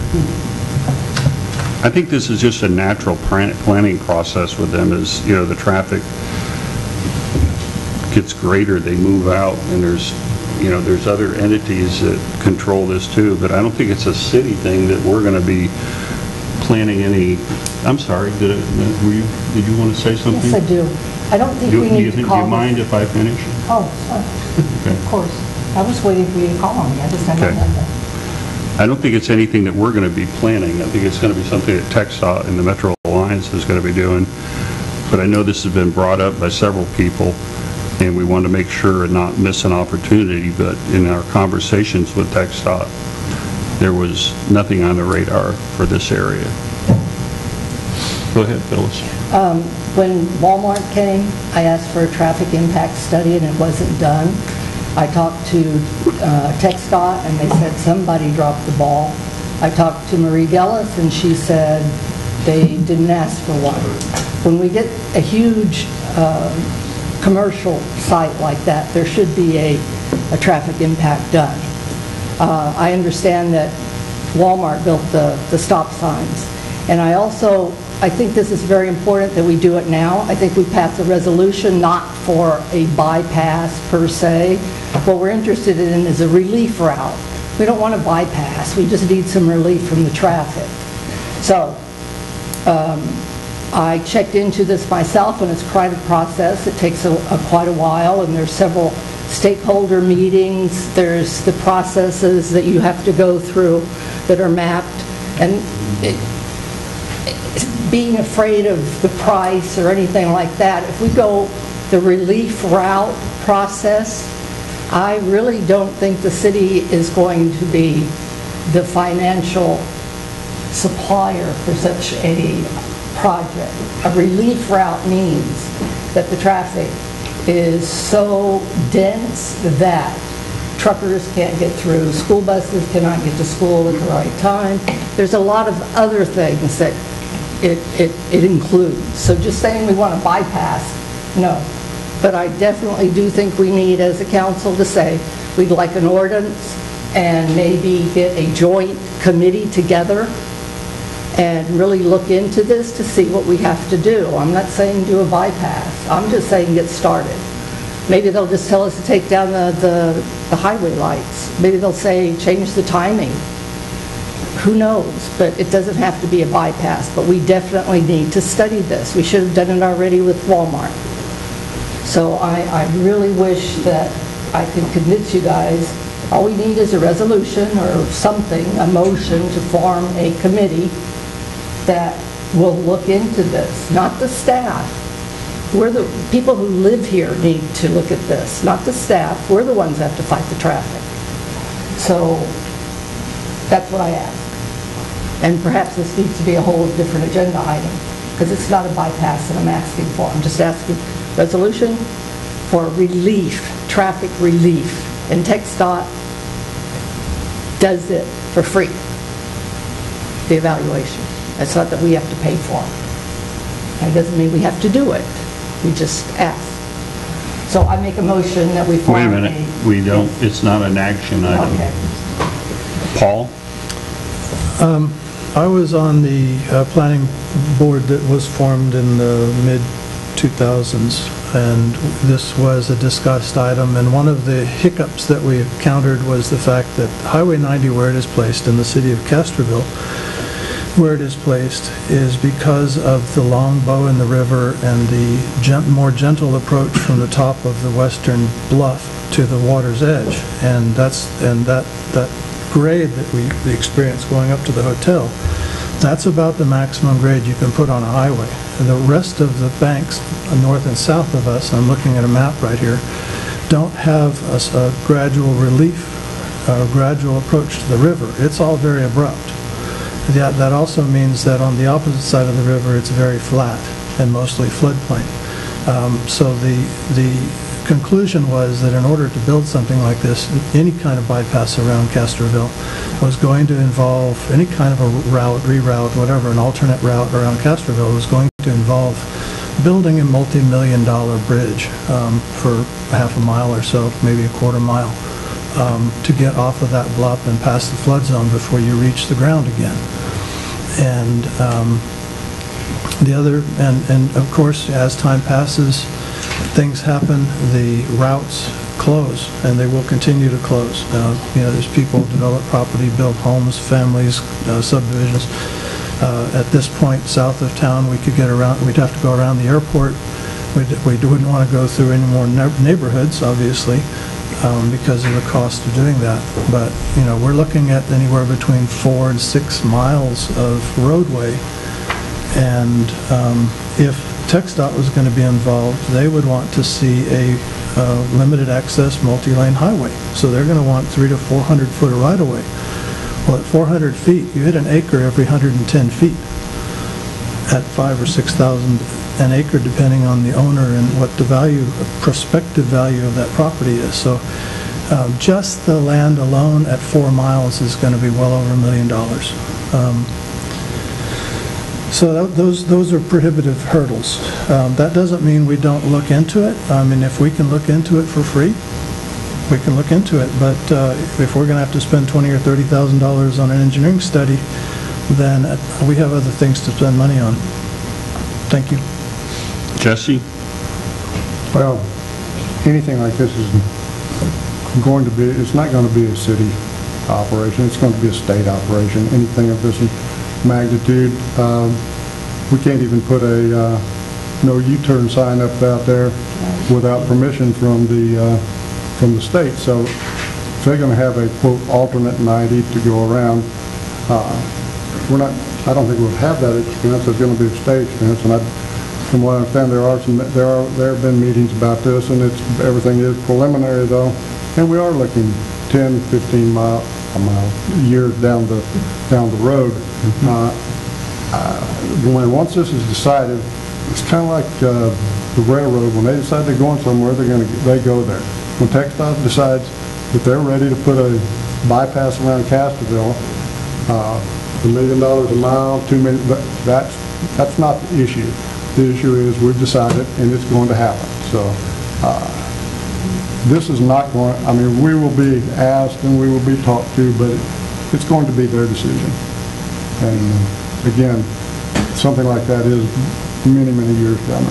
I think this is just a natural planning process with them as, the traffic gets greater, they move out, and there's other entities that control this too, but I don't think it's a city thing that we're going to be planning any. I'm sorry, did you want to say something? Yes, I do. I don't think we need to call. Do you mind if I finish? Oh, sorry. Okay. Of course. I was waiting for you to call on me. I just haven't Okay. done that. I don't think it's anything that we're going to be planning. I think it's going to be something that TxDOT and the Metro Alliance is going to be doing. But I know this has been brought up by several people, and we want to make sure and not miss an opportunity. But in our conversations with TxDOT, there was nothing on the radar for this area. Go ahead, Phyllis. When Walmart came, I asked for a traffic impact study, and it wasn't done. I talked to TxDOT, and they said somebody dropped the ball. I talked to Marie Gellis, and she said they didn't ask for one. When we get a huge commercial site like that, there should be a traffic impact done. I understand that Walmart built the stop signs, and I think this is very important that we do it now. I think we passed a resolution not for a bypass per se. What we're interested in is a relief route. We don't want to bypass. We just need some relief from the traffic. So I checked into this myself, and it's quite a process. It takes quite a while, and there's several stakeholder meetings. There's the processes that you have to go through that are mapped. And being afraid of the price or anything like that, if we go the relief route process, I really don't think the city is going to be the financial supplier for such a project. A relief route means that the traffic is so dense that truckers can't get through, school buses cannot get to school at the right time. There's a lot of other things that it includes. So just saying we want to bypass, no. But I definitely do think we need, as a council, to say we'd like an ordinance and maybe get a joint committee together and really look into this to see what we have to do. I'm not saying do a bypass. I'm just saying get started. Maybe they'll just tell us to take down the highway lights. Maybe they'll say change the timing. Who knows? But it doesn't have to be a bypass. But we definitely need to study this. We should have done it already with Walmart. So I really wish that I could convince you guys. All we need is a resolution or something, a motion to form a committee that will look into this, not the staff. We're the people who live here need to look at this, not the staff. We're the ones that have to fight the traffic. So that's what I ask. And perhaps this needs to be a whole different agenda item, because it's not a bypass that I'm asking for. I'm just asking resolution for relief, traffic relief. And TxDOT does it for free, the evaluation. It's not that we have to pay for it. And it doesn't mean we have to do it. We just ask. So I make a motion that we form Wait a minute. We don't, it's not an action item. Okay. Paul? I was on the planning board that was formed in the mid-2000s, and this was a discussed item, and one of the hiccups that we encountered was the fact that Highway 90, where it is placed in the city of Castroville, where it is placed is because of the long bow in the river and the more gentle approach from the top of the western bluff to the water's edge. And that grade that we experienced going up to the hotel, that's about the maximum grade you can put on a highway. And the rest of the banks, north and south of us, I'm looking at a map right here, don't have a gradual relief, a gradual approach to the river. It's all very abrupt. That also means that on the opposite side of the river, it's very flat and mostly floodplain. So the conclusion was that in order to build something like this, any kind of bypass around Castroville was going to involve any kind of a route, reroute, whatever, an alternate route around Castroville was going to involve building a multi-million-dollar bridge for half a mile or so, maybe a quarter mile, to get off of that bluff and past the flood zone before you reach the ground again. And and of course, as time passes, things happen, the routes close, and they will continue to close. There's people develop property, build homes, families, subdivisions. At this point, south of town, we'd have to go around the airport. We wouldn't want to go through any more neighborhoods, obviously, because of the cost of doing that. But, we're looking at anywhere between 4 and 6 miles of roadway. And if TxDOT was going to be involved, they would want to see a limited access multi-lane highway. So they're going to want 300 to 400 foot of right-of-way. Well, at 400 feet, you hit an acre every 110 feet at 5,000 or 6,000 an acre, depending on the owner and what the prospective value of that property is. So just the land alone at 4 miles is going to be well over $1 million. So those are prohibitive hurdles. That doesn't mean we don't look into it. I mean, if we can look into it for free, we can look into it. But if we're going to have to spend $20,000 or $30,000 on an engineering study, then we have other things to spend money on. Thank you. Jesse? Well, anything like this is it's not going to be a city operation. It's going to be a state operation. Anything of this magnitude, we can't even put a no U-turn sign up out there without permission from the state. So if they're going to have a quote alternate 90 to go around, I don't think we'll have that expense. It's going to be a state expense, and from what I understand, there have been meetings about this, and everything is preliminary though, and we are looking 10, 15 years down the road. Once this is decided, it's kind of like the railroad. When they decide they're going somewhere, they go there. When TxDOT decides that they're ready to put a bypass around Castroville, $1 million a mile, $2 million, that's not the issue. The issue is we've decided and it's going to happen. So this is not going, we will be asked and we will be talked to, but it's going to be their decision. And again, something like that is many, many years down,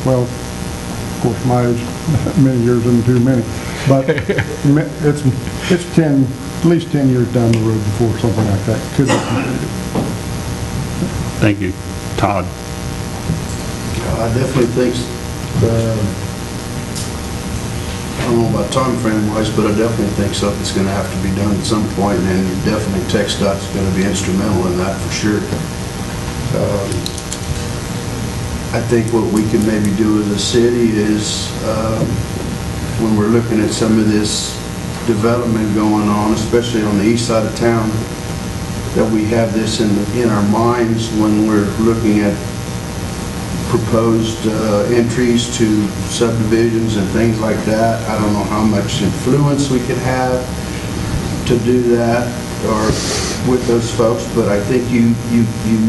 well, of course my age, many years isn't too many, but it's at least 10 years down the road before something like that could be completed. Thank you. Todd? I definitely think, I don't know about time frame wise, but I definitely think something's going to have to be done at some point, and definitely TxDOT's going to be instrumental in that for sure. I think what we can maybe do as a city is when we're looking at some of this development going on, especially on the east side of town, that we have this in our minds when we're looking at proposed entries to subdivisions and things like that. I don't know how much influence we can have to do that or with those folks, but I think you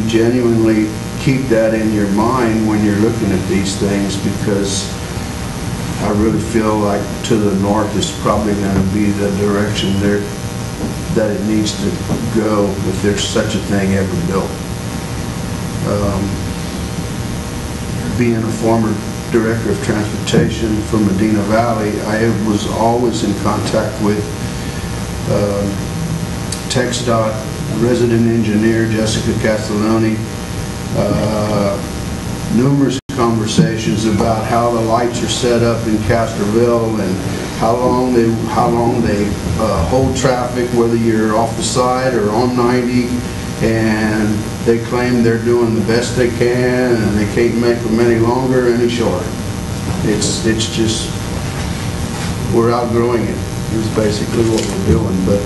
genuinely keep that in your mind when you're looking at these things, because I really feel like to the north is probably going to be the direction that it needs to go if there's such a thing ever built. Being a former director of transportation for Medina Valley, I was always in contact with TxDOT resident engineer Jessica Castelloni, numerous conversations about how the lights are set up in Castroville and how long they hold traffic, whether you're off the side or on 90, and they claim they're doing the best they can and they can't make them any longer, any shorter. It's just, we're outgrowing it, is basically what we're doing. But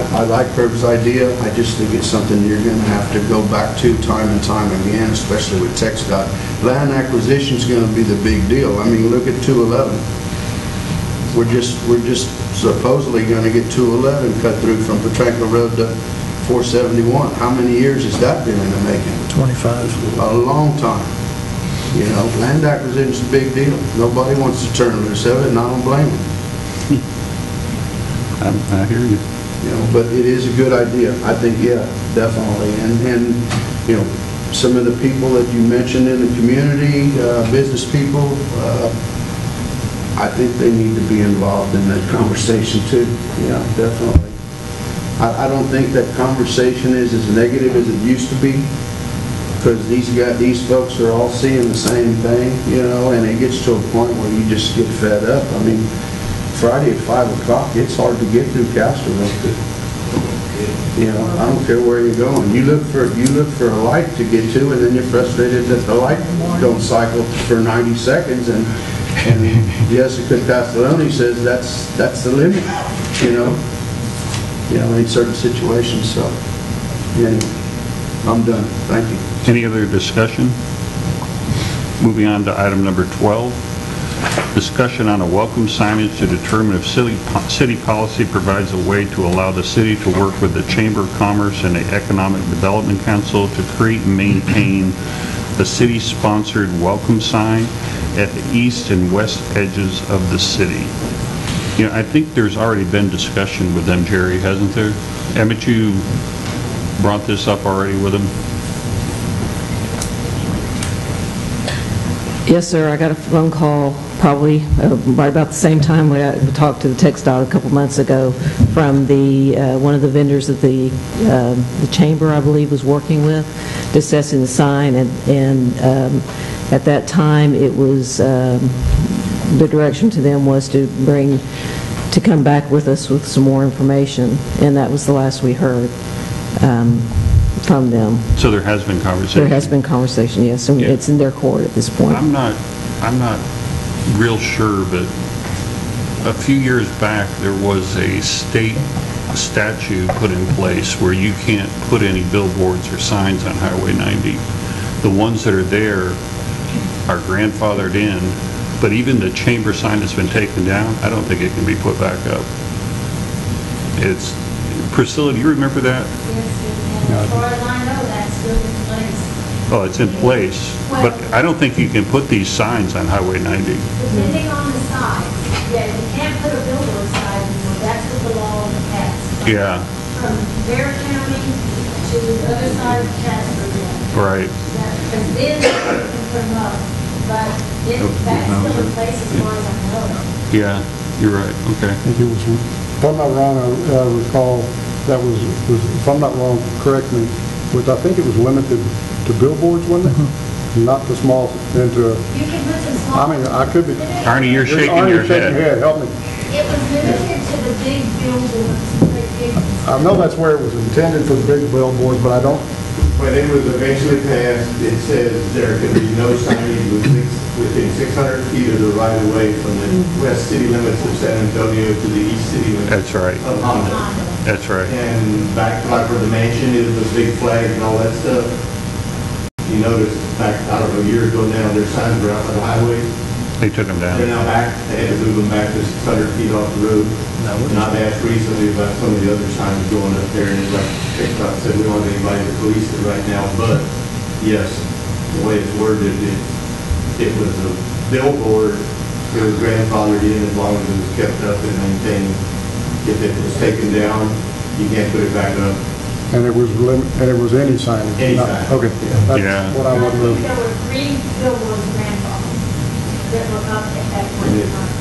I like Herb's idea. I just think it's something you're going to have to go back to time and time again, especially with TxDOT. Land acquisition is going to be the big deal. I mean, look at 211. We're just supposedly going to get 211 cut through from Petranco Road to 471. How many years has that been in the making? 25. A long time. You know, land acquisition is a big deal. Nobody wants to turn loose of it, and I don't blame them. I hear you. You know, but it is a good idea. I think, yeah, definitely. And you know, some of the people that you mentioned in the community, business people, I think they need to be involved in that conversation too. Yeah, definitely. I don't think that conversation is as negative as it used to be, because these folks are all seeing the same thing, you know, and it gets to a point where you just get fed up. I mean, Friday at 5 o'clock, it's hard to get through Castroville. You know, I don't care where you're going. You look for a light to get to, and then you're frustrated that the light don't cycle for 90 seconds. And Jessica Castelloni says that's the limit. You know, in certain situations. So, anyway, I'm done. Thank you. Any other discussion? Moving on to item number 12. Discussion on a welcome signage to determine if city policy provides a way to allow the city to work with the Chamber of Commerce and the Economic Development Council to create and maintain the city-sponsored welcome sign at the east and west edges of the city. You know, I think there's already been discussion with them, Jerry, hasn't there? Haven't you brought this up already with them? Yes, sir. I got a phone call probably right about the same time we talked to the TxDOT a couple months ago from the one of the vendors that the chamber, I believe, was working with, discussing the sign, and at that time it was the direction to them was to come back with us with some more information, and that was the last we heard from them. So there has been conversation? There has been conversation, yes, and it's in their court at this point. I'm not real sure, but a few years back there was a state statute put in place where you can't put any billboards or signs on Highway 90. The ones that are there are grandfathered in, but even the chamber sign that's been taken down, I don't think it can be put back up. Priscilla, do you remember that? Yes, as far as I know, that's still in place. Oh, it's in place, but I don't think you can put these signs on Highway 90. Depending on the size, yeah, you can't put a billboard sign anymore. That's what the law has. Yeah. From Bear County to the other side of Castroville. Right. Because then you can put them up, but that's still in place as far as I know. Yeah, you're right. Okay. I think it was, if I'm not wrong, I recall that was, if I'm not wrong, correct me, I think it was limited to billboards, wasn't it? Not the small, into, You can put some small. I mean, I could be. Arnie, you're shaking your head. Help me. It was limited to the big billboards, the big I know that's where it was intended for the big billboards, but I don't. When it was eventually passed, it says there can be no signage within 600 feet of the right-of-way from the west city limits of San Antonio to the east city limits. That's right. Of Honda. That's right. And back like where the mansion is, the big flag and all that stuff, you notice back, I don't know, a year ago now, their signs were out on the highway. They took them down. They're now back, they had to move them back to 600 feet off the road. And I've asked recently about some of the other signs going up there, and it's like, TxDOT said, we don't have anybody to police it right now, but yes, the way it's worded, it was a billboard it was grandfathered in as long as it was kept up and maintained. If it was taken down, you can't put it back up. And it was any signage? Any Not- signage. Okay, that's what I I wanted to think know. there were 3 billboards grandfathered that were up at that point in time.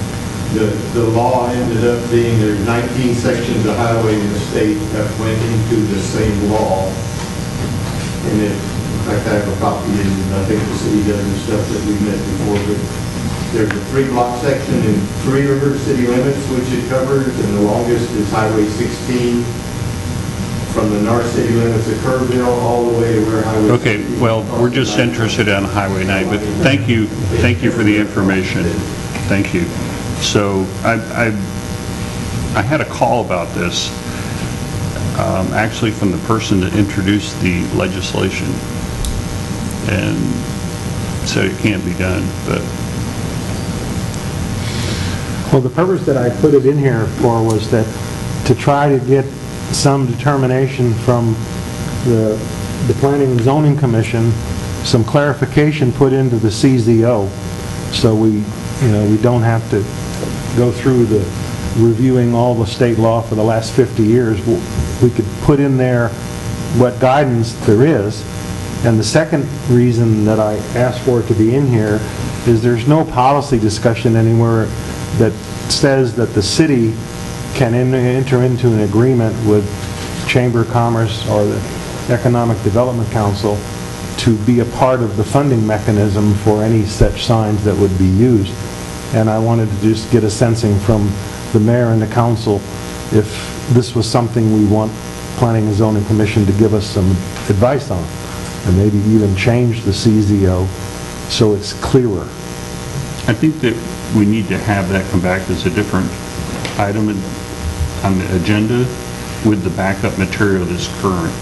The law ended up being, there's 19 sections of highway in the state that went into the same law. And in fact, I have a copy, and I think the city does the stuff that we met before, but there's a 3-block section in 3 River city limits, which it covers, and the longest is Highway 16, from the north city limits of Castroville all the way to where Highway... Okay, well, we're just interested in Highway 9, but thank you for the information. Thank you. So I had a call about this, actually from the person that introduced the legislation, and said it can't be done, but... Well, the purpose that I put it in here for was that to try to get some determination from the Planning and Zoning Commission, some clarification put into the CZO, so we don't have to go through the reviewing all the state law for the last 50 years. We could put in there what guidance there is. And the second reason that I asked for it to be in here is there's no policy discussion anywhere that says that the city can enter into an agreement with Chamber of Commerce or the Economic Development Council to be a part of the funding mechanism for any such signs that would be used. And I wanted to just get a sensing from the mayor and the council if this was something we want Planning and Zoning Commission to give us some advice on, and maybe even change the CZO so it's clearer. I think that we need to have that come back as a different item on the agenda with the backup material that's current.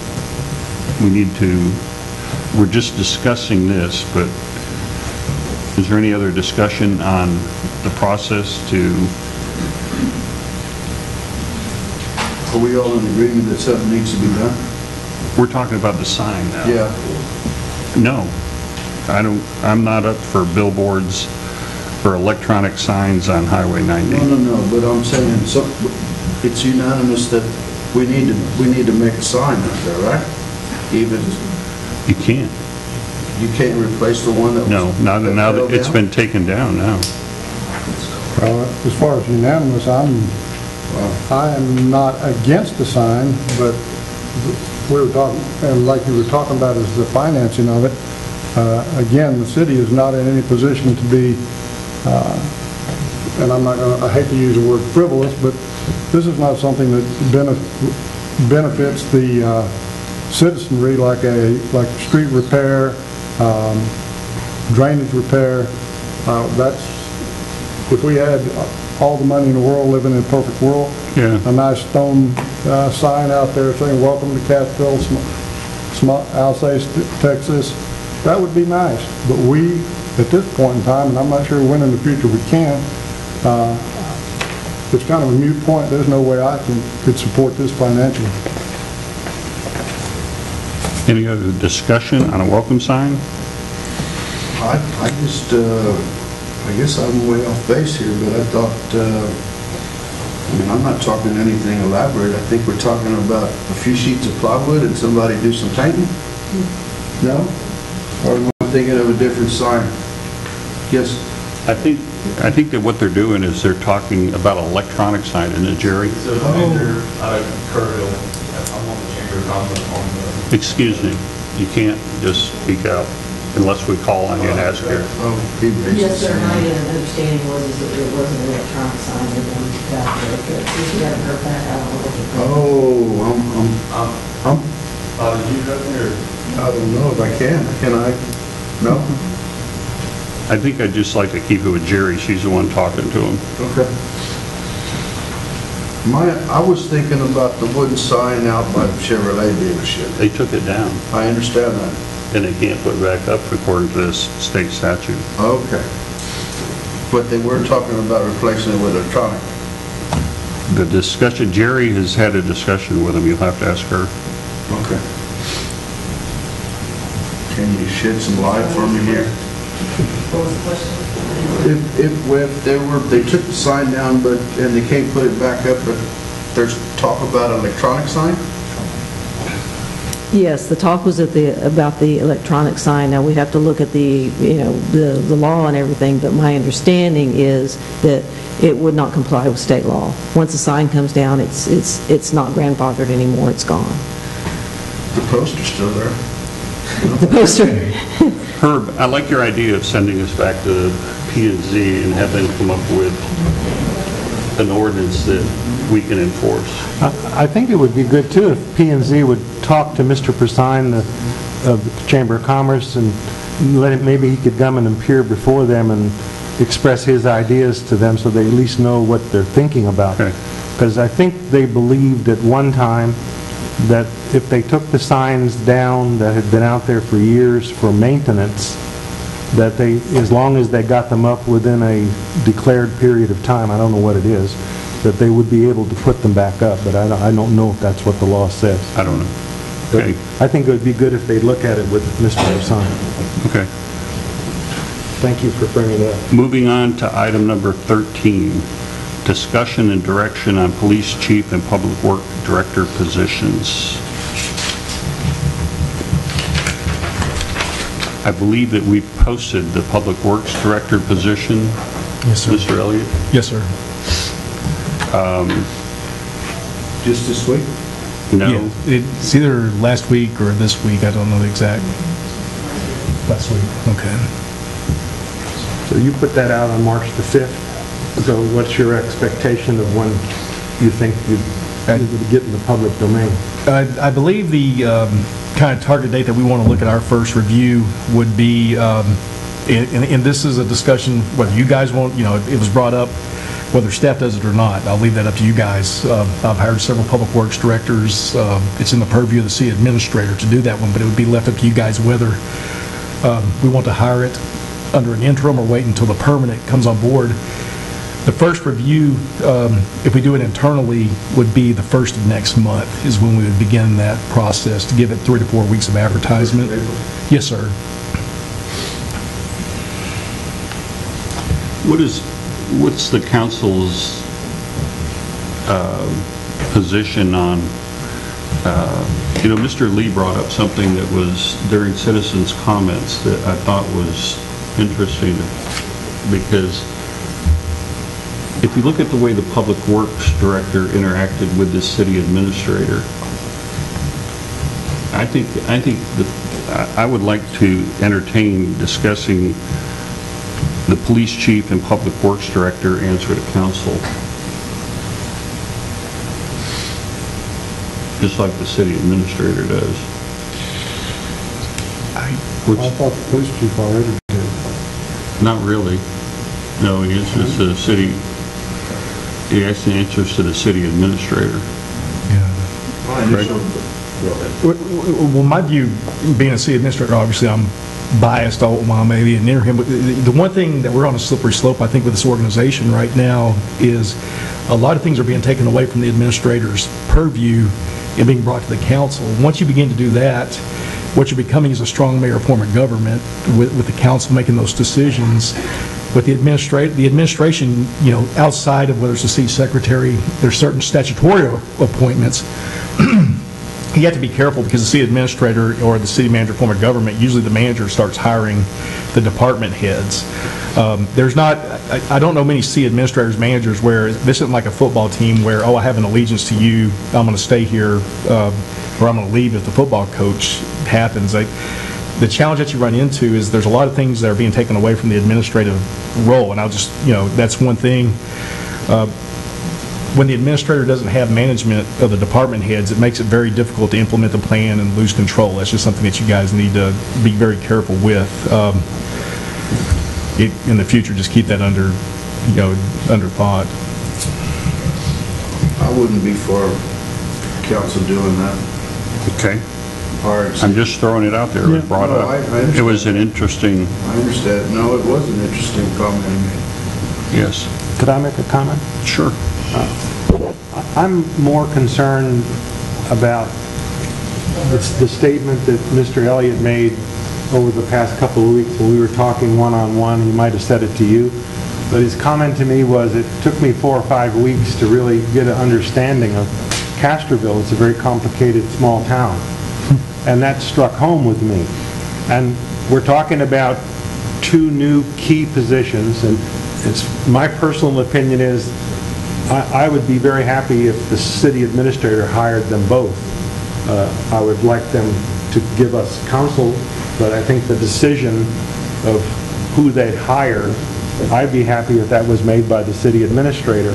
We're just discussing this, but is there any other discussion on the process to... Are we all in agreement that something needs to be done? We're talking about the sign now. Yeah. No, I'm not up for billboards or electronic signs on Highway 90. No, but I'm saying it's unanimous that we need to make a sign out there, right? Even You can't. you can't replace the one that was... No, not now that it's been taken down now. Well, as far as unanimous, I am not against the sign, but we were talking, and like you were talking about, is the financing of it. Again, the city is not in any position to be, and I hate to use the word frivolous, but this is not something that benefits the citizenry like street repair, drainage repair. If we had all the money in the world, living in a perfect world, a nice stone sign out there saying, "Welcome to Castroville, Alsace, Texas," that would be nice. But we, at this point in time, and I'm not sure when in the future we can, it's kind of a moot point. There's no way I could support this financially. Any other discussion on a welcome sign? I guess I'm way off base here, but I thought, I'm not talking anything elaborate. I think we're talking about a few sheets of plywood and somebody do some painting? No? Or am I thinking of a different sign? Yes? I think that what they're doing is they're talking about electronic sign, isn't it, Jerry? So the vendor out of Castroville, I'm on the Chamber of Commerce on the... Excuse me, you can't just speak out unless we call on you and ask her. Yes, sir, my understanding was that it wasn't an electronic sign that we got there, but if you haven't heard that, I don't know what you're... Did you go there? I don't know if I can. Can I? No? I think I'd just like to keep it with Jerry. She's the one talking to him. Okay. I was thinking about the wooden sign out by the Chevrolet dealership. They took it down. I understand that. And they can't put it back up according to this state statute. Okay. But they were talking about replacing it with electronic. The discussion, Jerry has had a discussion with him. You'll have to ask her. Okay. Can you shed some light for me here? What was the question? If they took the sign down, and they can't put it back up, but there's talk about an electronic sign? Yes, the talk was about the electronic sign. Now, we have to look at the law and everything, but my understanding is that it would not comply with state law. Once the sign comes down, it's not grandfathered anymore, it's gone. The poster's still there. The poster. Herb, I like your idea of sending us back to P&Z and have them come up with an ordinance that we can enforce. I think it would be good, too, if P&Z would talk to Mr. Persine of the Chamber of Commerce and maybe he could come and appear before them and express his ideas to them so they at least know what they're thinking about. Because I think they believed at one time that if they took the signs down that had been out there for years for maintenance, that they, as long as they got them up within a declared period of time, I don't know what it is, that they would be able to put them back up, but I don't know if that's what the law says. I don't know. Okay. I think it would be good if they'd look at it with Mr. Persine. Okay. Thank you for bringing it up. Moving on to item number 13, discussion and direction on police chief and public work director positions. I believe that we've posted the public works director position. Yes, sir. Mr. Elliott? Yes, sir. Just this week? No. Yeah, it's either last week or this week. I don't know the exact. Last week. Okay. So you put that out on March the 5th. So what's your expectation of when you think you would get in the public domain? I believe the kind of target date that we want to look at our first review would be, and this is a discussion whether you guys want, it was brought up, whether staff does it or not. I'll leave that up to you guys. I've hired several public works directors. It's in the purview of the city administrator to do that one, but it would be left up to you guys whether we want to hire it under an interim or wait until the permanent comes on board. The first review, if we do it internally, would be the first of next month is when we would begin that process to give it 3 to 4 weeks of advertisement. Yes, sir. What's the council's position on, Mr. Lee brought up something that was during citizens' comments that I thought was interesting, because if you look at the way the public works director interacted with the city administrator, I would like to entertain discussing the police chief and public works director answer to council, just like the city administrator does. I thought the police chief already did. Not really. No, he answers to the city. He actually answers to the city administrator. Right. Well, my view, being a city administrator, obviously I'm biased while maybe near him, but the one thing that we're on a slippery slope, I think, with this organization right now is a lot of things are being taken away from the administrator's purview and being brought to the council. Once you begin to do that, what you're becoming is a strong mayor form of government with the council making those decisions. With the administration, outside of whether it's the city secretary, there's certain statutory appointments. You have to be careful because the city administrator or the city manager form of government, usually the manager starts hiring the department heads. I don't know many city administrators, managers where this isn't like a football team where, I have an allegiance to you, I'm going to stay here, or I'm going to leave if the football coach happens. The challenge that you run into is there's a lot of things that are being taken away from the administrative role, and I'll just, that's one thing. When the administrator doesn't have management of the department heads, it makes it very difficult to implement the plan and lose control. That's just something that you guys need to be very careful with. In the future, just keep that under thought. I wouldn't be for council doing that. Okay. I'm just throwing it out there. It was brought up. It was an interesting... I understand. No, it was an interesting comment you made. Yes. Could I make a comment? Sure. I'm more concerned about the statement that Mr. Elliott made over the past couple of weeks when we were talking one-on-one. He might have said it to you. But his comment to me was, it took me 4 or 5 weeks to really get an understanding of Castroville. It's a very complicated small town. And that struck home with me. And we're talking about 2 new key positions, and my personal opinion is I would be very happy if the city administrator hired them both. I would like them to give us counsel, but I think the decision of who they'd hire, I'd be happy if that was made by the city administrator.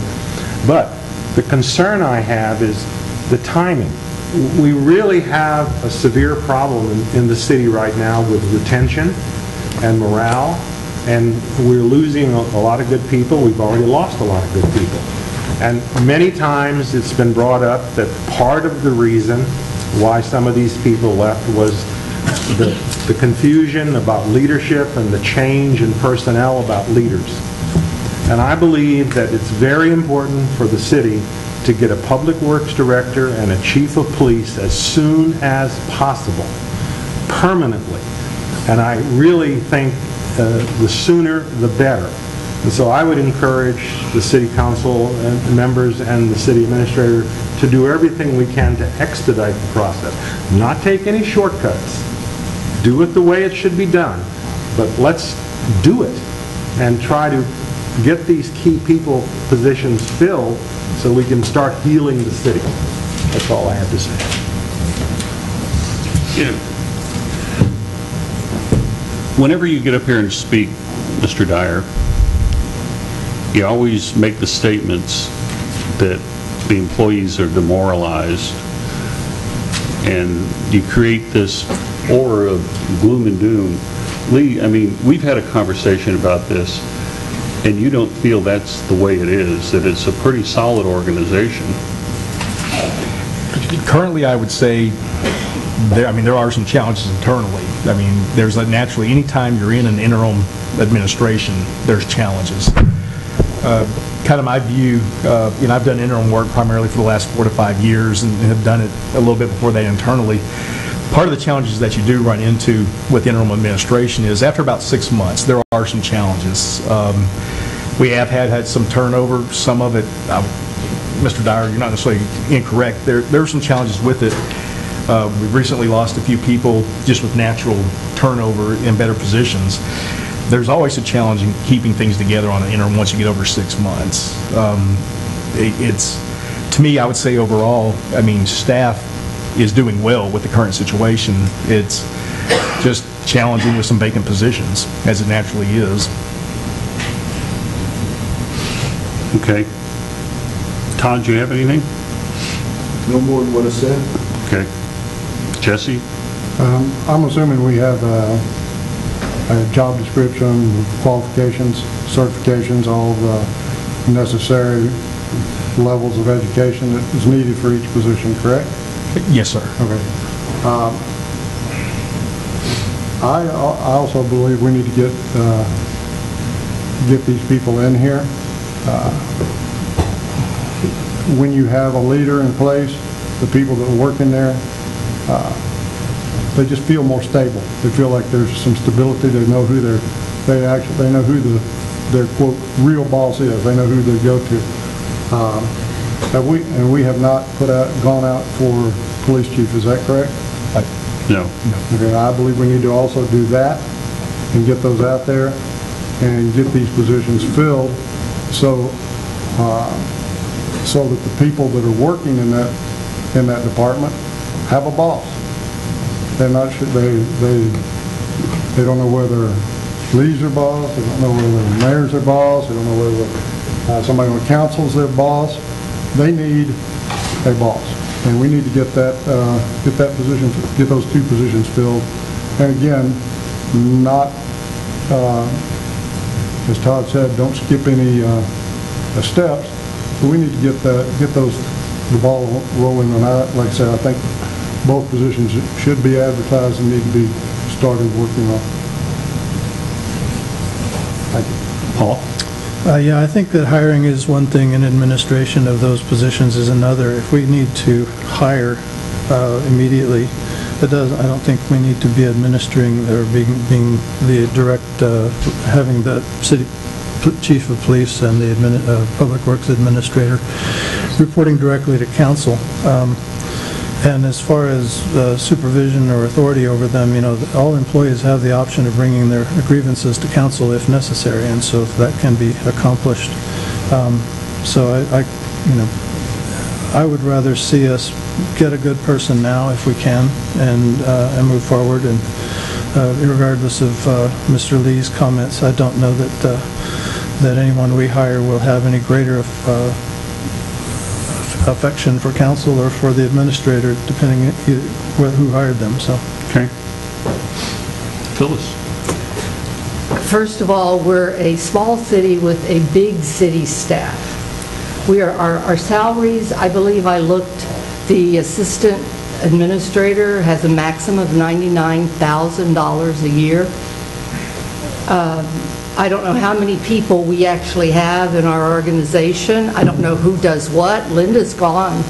But the concern I have is the timing. We really have a severe problem in the city right now with retention and morale, and we're losing a lot of good people. We've already lost a lot of good people. And many times it's been brought up that part of the reason why some of these people left was the confusion about leadership and the change in personnel about leaders. And I believe that it's very important for the city to get a public works director and a chief of police as soon as possible, permanently. And I really think the sooner the better. And so I would encourage the city council and members and the city administrator to do everything we can to expedite the process. Not take any shortcuts. Do it the way it should be done. But let's do it and try to get these key people positions filled so we can start healing the city. That's all I have to say. Yeah. Whenever you get up here and speak, Mr. Dyer, you always make the statements that the employees are demoralized, and you create this aura of gloom and doom. Lee, I mean, we've had a conversation about this, and you don't feel that's the way it is, that it's a pretty solid organization. Currently, I would say, there are some challenges internally. I mean, there's naturally, anytime you're in an interim administration, there's challenges. Kind of my view, I've done interim work primarily for the last 4 to 5 years and have done it a little bit before that internally. Part of the challenges that you do run into with interim administration is after about 6 months, there are some challenges. We have had some turnover. Some of it, Mr. Dyer, you're not necessarily incorrect. There are some challenges with it. We've recently lost a few people just with natural turnover in better positions. There's always a challenge in keeping things together on an interim once you get over 6 months. To me, I would say overall, I mean, staff is doing well with the current situation. It's just challenging with some vacant positions, as it naturally is. Okay. Todd, do you have anything? No more than what I said. Okay. Jesse? I'm assuming we have a job description, qualifications, certifications, all the necessary levels of education that is needed for each position, correct? Yes, sir. Okay. I also believe we need to get these people in here. When you have a leader in place, the people that work in there, they just feel more stable. They feel like there's some stability. They know who they know who their quote real boss is. They know who they go to. We have not gone out for police chief. Is that correct? No. Okay. I believe we need to also do that and get those out there and get these positions filled, so that the people that are working in that department have a boss. They're not they don't know whether Lee's their boss. They don't know whether the mayor's their boss. They don't know whether somebody on the council's their boss. They need a boss, and we need to get that position, get those 2 positions filled. And again, not as Todd said, don't skip any steps. But we need to get the ball rolling. And like I said, I think both positions should be advertised and need to be started working on. Thank you. Paul? Yeah, I think that hiring is one thing and administration of those positions is another. If we need to hire immediately, It does, I don't think we need to be administering or being the direct, having the city chief of police and the public works administrator reporting directly to council. And as far as supervision or authority over them, all employees have the option of bringing their grievances to council if necessary, and so that can be accomplished. So I would rather see us get a good person now if we can and move forward. And regardless of Mr. Lee's comments, I don't know that anyone we hire will have any greater affection for council or for the administrator, depending on who hired them. So. Okay. Phyllis. First of all, we're a small city with a big city staff. Our salaries, I believe I looked, the assistant administrator has a maximum of $99,000 a year. I don't know how many people we actually have in our organization. I don't know who does what. Linda's gone.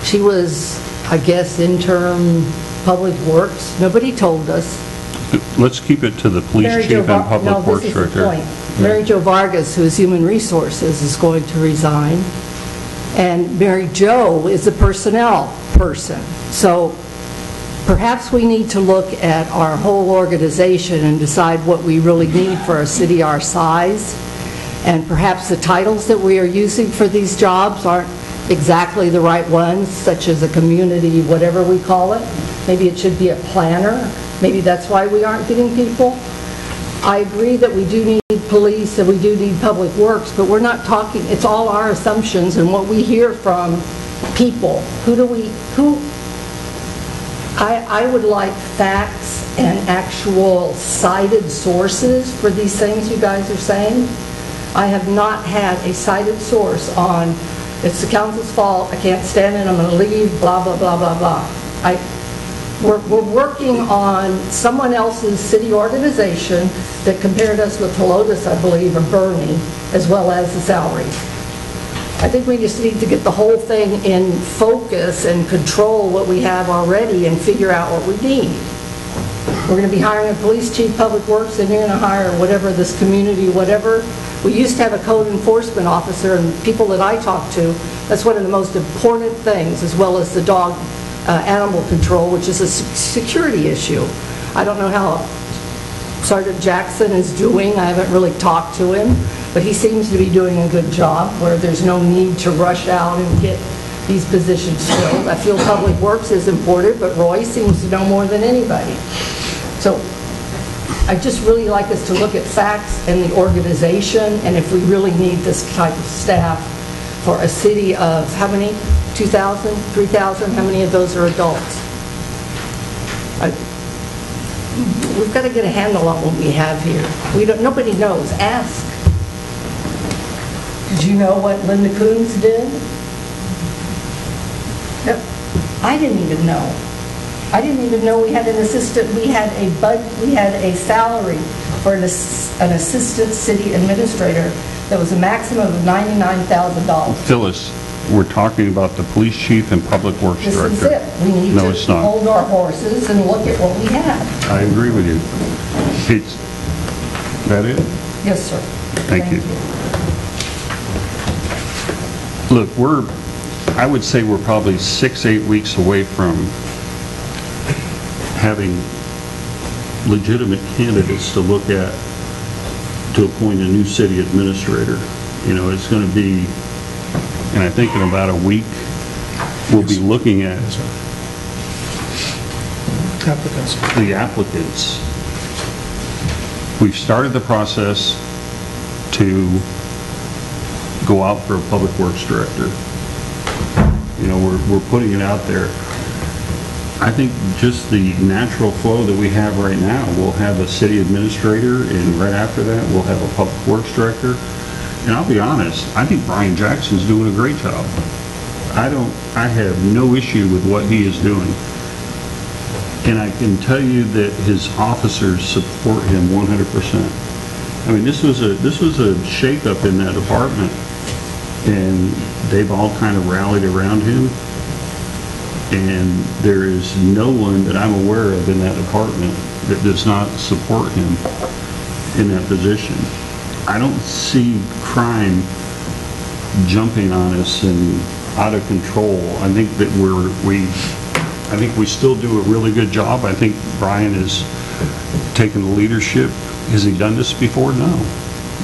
She was, I guess, interim public works. Nobody told us. Let's keep it to the police chief and public works director. This is the point. Mary Jo Vargas, who is human resources, is going to resign. And Mary Jo is a personnel person. So perhaps we need to look at our whole organization and decide what we really need for a city our size. And perhaps the titles that we are using for these jobs aren't exactly the right ones, such as a community, whatever we call it. Maybe it should be a planner. Maybe that's why we aren't getting people. I agree that we do need police and we do need public works, but we're not talking, it's all our assumptions and what we hear from people. I would like facts and actual cited sources for these things you guys are saying. I have not had a cited source on, it's the council's fault, I can't stand it, I'm going to leave, blah, blah, blah, blah, blah. We're working on someone else's city organization that compared us with Helotes, I believe, or Bernie, as well as the salaries. I think we just need to get the whole thing in focus and control what we have already and figure out what we need. We're going to be hiring a police chief, public works, and you're going to hire whatever this community, whatever. We used to have a code enforcement officer, and people that I talk to, that's one of the most important things, as well as the dog animal control, which is a security issue. I don't know how Sergeant Jackson is doing. I haven't really talked to him, but he seems to be doing a good job where there's no need to rush out and get these positions filled. I feel public works is important, but Roy seems to know more than anybody. So I just really like us to look at facts and the organization, and if we really need this type of staff for a city of how many? 2,000, 3,000, how many of those are adults? We've got to get a handle on what we have here. Nobody knows. Ask. Did you know what Linda Coons did? Yep. I didn't even know. I didn't even know we had an assistant. We had a salary for an assistant city administrator that was a maximum of $99,000. Phyllis, we're talking about the police chief and public works director. This is it. We need to hold our horses and look at what we have. I agree with you. Is that it? Yes, sir. Thank you. Look, I would say we're probably 6-8 weeks away from having legitimate candidates to look at to appoint a new city administrator. It's going to be, and I think in about a week, we'll be looking at the applicants. We've started the process to go out for a public works director. We're putting it out there. I think just the natural flow that we have right now, we'll have a city administrator, and right after that, we'll have a public works director. And I'll be honest, I think Brian Jackson's doing a great job. I have no issue with what he is doing. And I can tell you that his officers support him 100%. I mean, this was a shakeup in that department, and they've all kind of rallied around him. And there is no one that I'm aware of in that department that does not support him in that position. I don't see crime jumping on us and out of control. I think that I think we still do a really good job. I think Brian has taken the leadership. Has he done this before? No.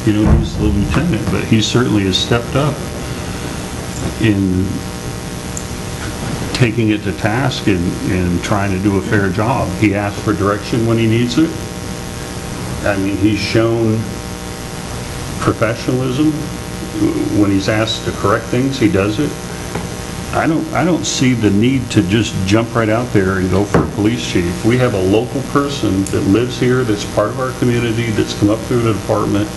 You know, he's the lieutenant, but he certainly has stepped up in taking it to task and trying to do a fair job. He asks for direction when he needs it. I mean, he's shown professionalism. When he's asked to correct things, he does it. I don't see the need to just jump right out there and go for a police chief. We have a local person that lives here, that's part of our community, that's come up through the department,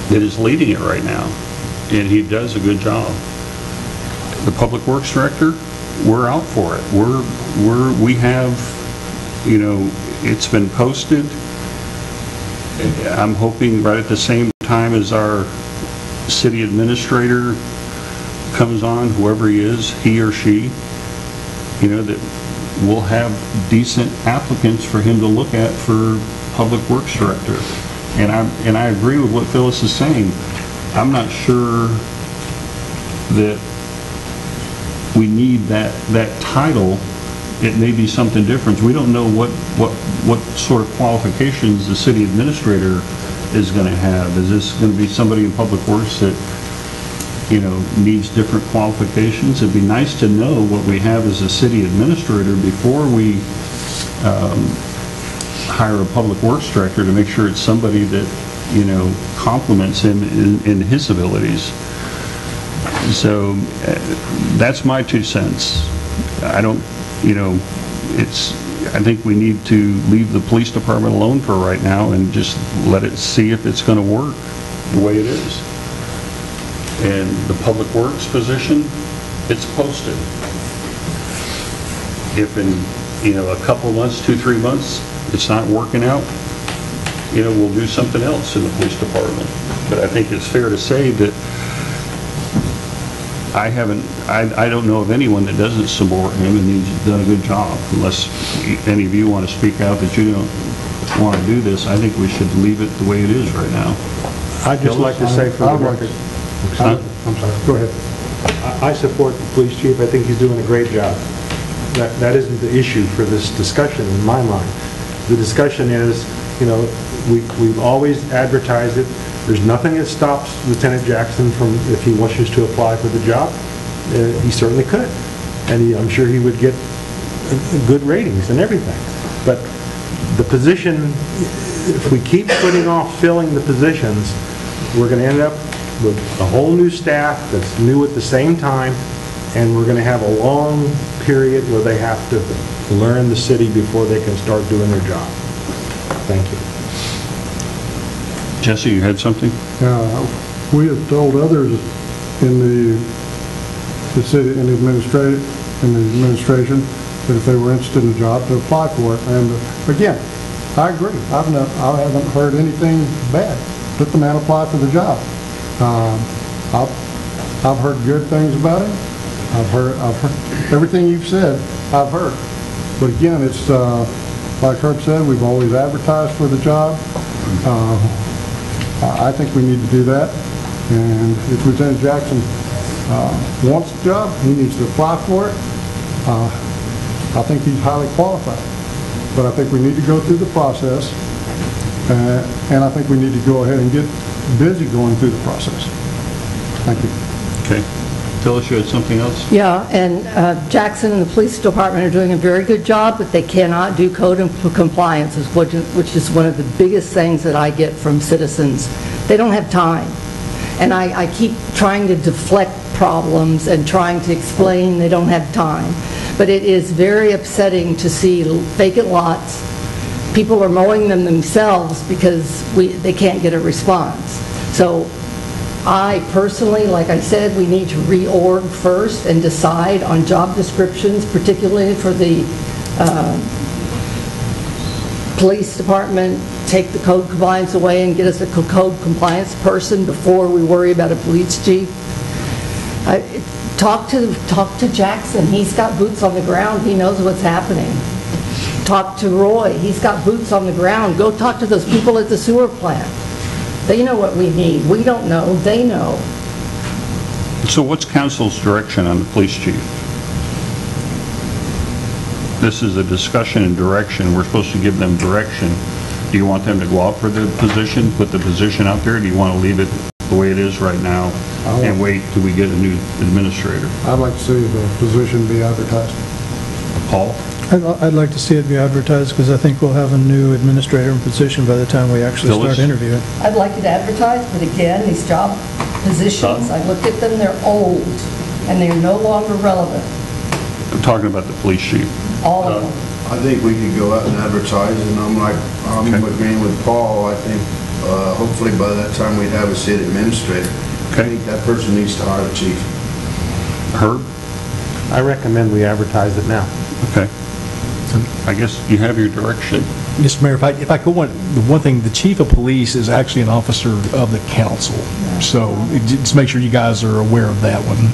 that is leading it right now, and he does a good job. The Public Works Director, we're out for it. We have, you know, it's been posted. I'm hoping right at the same time as our city administrator comes on, whoever he is, he or she, you know, that we'll have decent applicants for him to look at for Public Works Director. And I agree with what Phyllis is saying. I'm not sure that we need that title. It may be something different. We don't know what sort of qualifications the city administrator is going to have. Is this going to be somebody in Public Works that, you know, needs different qualifications? It'd be nice to know what we have as a city administrator before we hire a Public Works Director, to make sure it's somebody that, you know, complements him in his abilities. So that's my 2 cents. I don't, you know, I think we need to leave the police department alone for right now and just let it see if it's going to work the way it is. And the Public Works position, it's posted. If in, you know, a couple months, 2-3 months, it's not working out, you know, we'll do something else in the police department. But I think it's fair to say that I don't know of anyone that doesn't support him, and he's done a good job. Unless any of you want to speak out that you don't want to do this, I think we should leave it the way it is right now. I'd just like to say for the record, I'm sorry, go ahead. I support the police chief. I think he's doing a great job. That isn't the issue for this discussion in my mind. The discussion is, you know, we've always advertised it. There's nothing that stops Lieutenant Jackson from, if he wishes to apply for the job, he certainly could. And I'm sure he would get good ratings and everything. But the position, if we keep putting off filling the positions, we're going to end up with a whole new staff that's new at the same time, and we're going to have a long period where they have to learn the city before they can start doing their job. Thank you. Jesse, you had something? We have told others in the city, in the administration, that if they were interested in the job, to apply for it. And again, I agree. I haven't heard anything bad. Let the man apply for the job. I've heard good things about him. I've heard everything you've said. I've heard. But again, it's like Herb said, we've always advertised for the job. I think we need to do that. And if Lieutenant Jackson wants the job, he needs to apply for it. I think he's highly qualified. But I think we need to go through the process, and I think we need to go ahead and get busy going through the process. Thank you. Okay. Phyllis, you had something else? Yeah, and Jackson and the police department are doing a very good job, but they cannot do code and compliance, which is one of the biggest things that I get from citizens. They don't have time. And I keep trying to deflect problems and trying to explain they don't have time. But it is very upsetting to see vacant lots. People are mowing them themselves because they can't get a response. So I personally, like I said, we need to reorg first and decide on job descriptions, particularly for the police department, take the code compliance away and get us a code compliance person before we worry about a police chief. Talk to Jackson. He's got boots on the ground. He knows what's happening. Talk to Roy. He's got boots on the ground. Go talk to those people at the sewer plant. They know what we need. We don't know. They know. So what's council's direction on the police chief? This is a discussion and direction. We're supposed to give them direction. Do you want them to go out for the position, put the position out there? Or do you want to leave it the way it is right now and wait till we get a new administrator? I'd like to see the position be advertised. Paul? I'd like to see it be advertised because I think we'll have a new administrator in position by the time we actually Phyllis? start interviewing. I'd like it advertised, but again, these job positions, I looked at them, they're old, and they're no longer relevant, I'm talking about the police chief. all of them. I think we could go out and advertise, and I'm agreeing with Paul. I think hopefully by that time we'd have a city administrator. I think that person needs to hire the chief. Herb? I recommend we advertise it now. Okay. I guess you have your direction. Mr. Mayor, if I could, the one thing, the chief of police is actually an officer of the council. So just make sure you guys are aware of that one.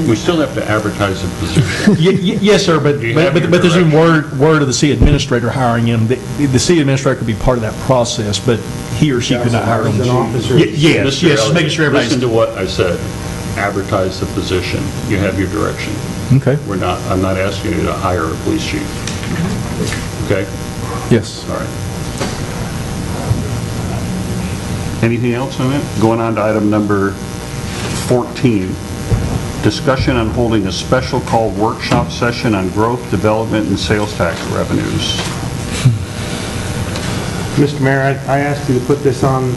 We still have to advertise the position. Yes, sir, but there's a word of the city administrator hiring him. The city administrator could be part of that process, but he or she could not hire him. Yes, just making sure everybody's... Listen to what I said. Advertise the position. You have your direction. Okay. I'm not asking you to hire a police chief. Okay? Yes. All right. Anything else on that? Going on to item number 14. Discussion on holding a special called workshop session on growth, development, and sales tax revenues. Mr. Mayor, I asked you to put this on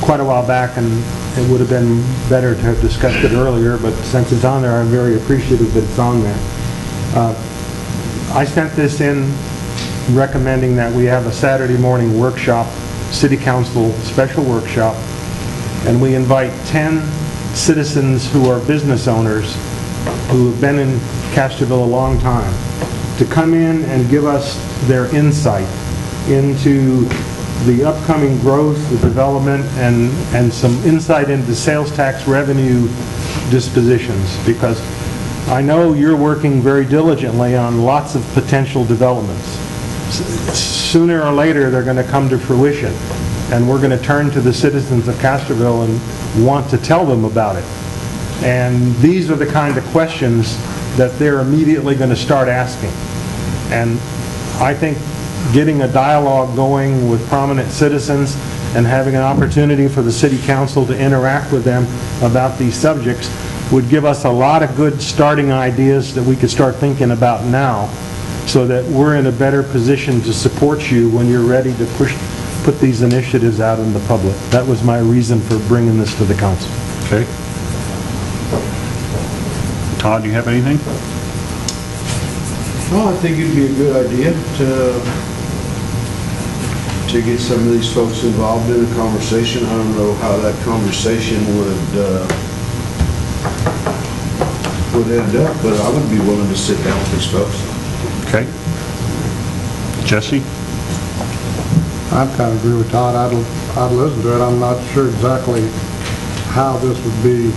quite a while back, and it would have been better to have discussed it earlier, but since it's on there, I'm very appreciative that it's on there. I sent this in recommending that we have a Saturday morning workshop, City Council special workshop, and we invite 10 citizens who are business owners who have been in Castroville a long time to come in and give us their insight into the upcoming growth, the development, and some insight into sales tax revenue dispositions, because I know you're working very diligently on lots of potential developments. Sooner or later, they're going to come to fruition, and we're going to turn to the citizens of Castroville and want to tell them about it. And these are the kind of questions that they're immediately going to start asking. And I think getting a dialogue going with prominent citizens and having an opportunity for the city council to interact with them about these subjects would give us a lot of good starting ideas that we could start thinking about now, so that we're in a better position to support you when you're ready to put these initiatives out in the public. That was my reason for bringing this to the council. Okay. Todd, do you have anything? Well, I think it'd be a good idea to get some of these folks involved in a conversation. I don't know how that conversation would end up, but I would be willing to sit down with these folks. Okay. Jesse? I kind of agree with Todd. I'd listen to it. I'm not sure exactly how this would be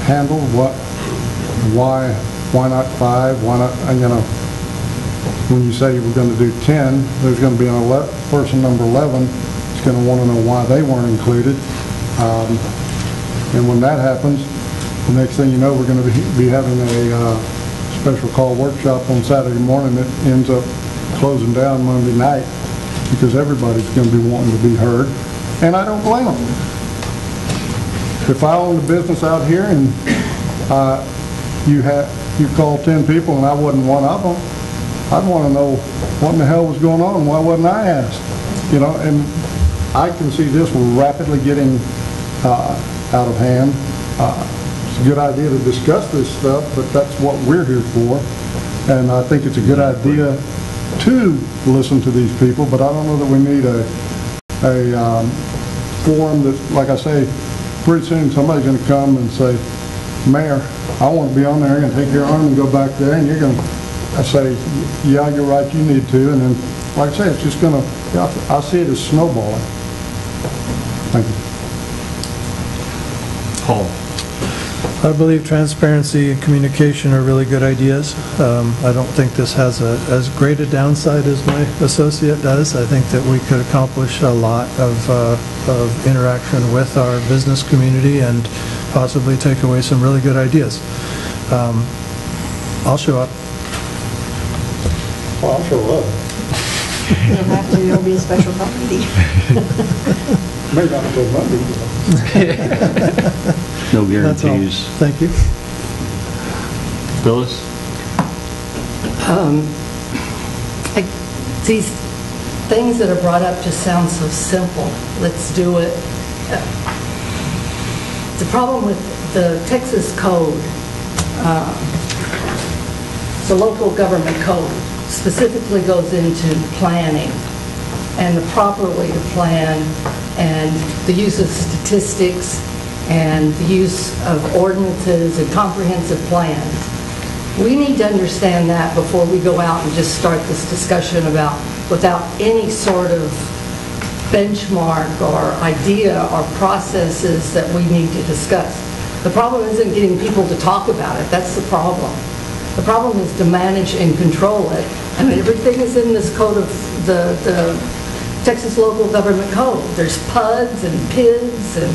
handled. Why not 5? Why not? And you know, when you say we're going to do 10, there's going to be person number 11 is going to want to know why they weren't included. And when that happens, the next thing you know, we're going to be having a special call workshop on Saturday morning that ends up closing down Monday night, because everybody's going to be wanting to be heard, and I don't blame them. If I owned a business out here and you called 10 people and I wasn't one of them, I'd want to know what in the hell was going on, why wasn't I asked? You know, and I can see this rapidly getting out of hand. It's a good idea to discuss this stuff, but that's what we're here for, and I think it's a good idea to listen to these people, but I don't know that we need a forum that, like I say, pretty soon somebody's going to come and say, Mayor, I want to be on there. I'm going to take your arm and go back there, and you're going to say, yeah, you're right, you need to, and then, like I say, it's just going to, I see it as snowballing. Thank you. Paul? I believe transparency and communication are really good ideas. I don't think this has as great a downside as my associate does. I think that we could accomplish a lot of interaction with our business community and possibly take away some really good ideas. I'll show up. Well, I'll show up. You'll have to, there'll be a special call meeting. Maybe not until Monday. No That's all. guarantees. Thank you. Phyllis? These things that are brought up just sound so simple. Let's do it. The problem with the Texas code, the local government code, specifically goes into planning and the proper way to plan and the use of statistics and the use of ordinances and comprehensive plans. We need to understand that before we go out and just start this discussion without any sort of benchmark or idea or processes that we need to discuss. The problem isn't getting people to talk about it. That's the problem. The problem is to manage and control it. I mean, everything is in this code of the Texas Local Government Code. There's PUDs and PIDs and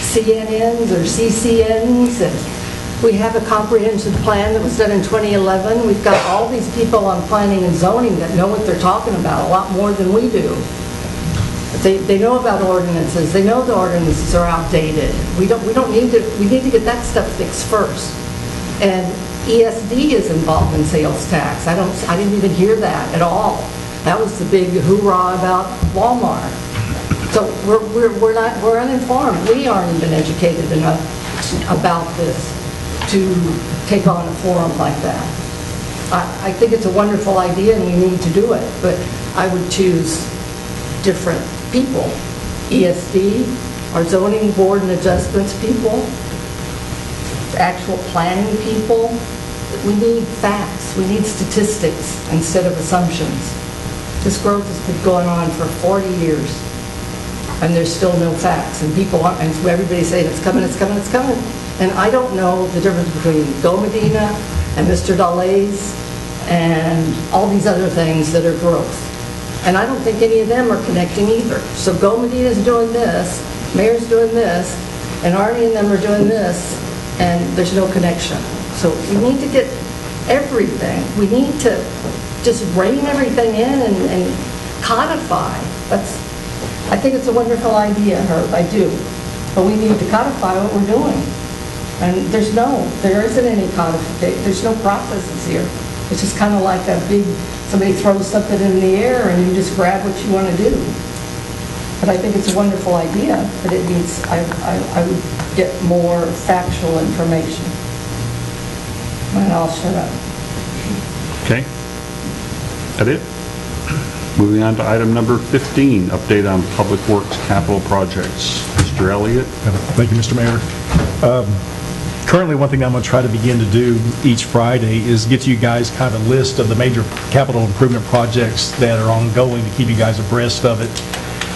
CNNs or CCNs, and we have a comprehensive plan that was done in 2011. We've got all these people on planning and zoning that know what they're talking about, a lot more than we do. They know about ordinances. They know the ordinances are outdated. We need to get that stuff fixed first. And ESD is involved in sales tax. I didn't even hear that at all. That was the big hoorah about Walmart. So we're uninformed. We aren't even educated enough about this to take on a forum like that. I think it's a wonderful idea and we need to do it, but I would choose different people. ESD, our zoning board and adjustments people, actual planning people. We need facts. We need statistics instead of assumptions. This growth has been going on for 40 years, and there's still no facts. And people aren't, and everybody's saying it's coming, it's coming, it's coming. And I don't know the difference between Go Medina and Mr. Dalays and all these other things that are growth. And I don't think any of them are connecting either. So Go Medina's doing this, Mayor's doing this, and Arnie and them are doing this, and there's no connection. So we need to get everything. We need to just rein everything in and codify. I think it's a wonderful idea, Herb, I do. But we need to codify what we're doing. And there isn't any codification. There's no processes here. It's just kind of like somebody throws something in the air and you just grab what you want to do. But I think it's a wonderful idea, but it needs, I would get more factual information. And I'll shut up. Okay. That it? Moving on to item number 15, update on Public Works capital projects. Mr. Elliott? Thank you, Mr. Mayor. Currently, one thing I'm going to try to begin to do each Friday is get you guys kind of a list of the major capital improvement projects that are ongoing to keep you guys abreast of it.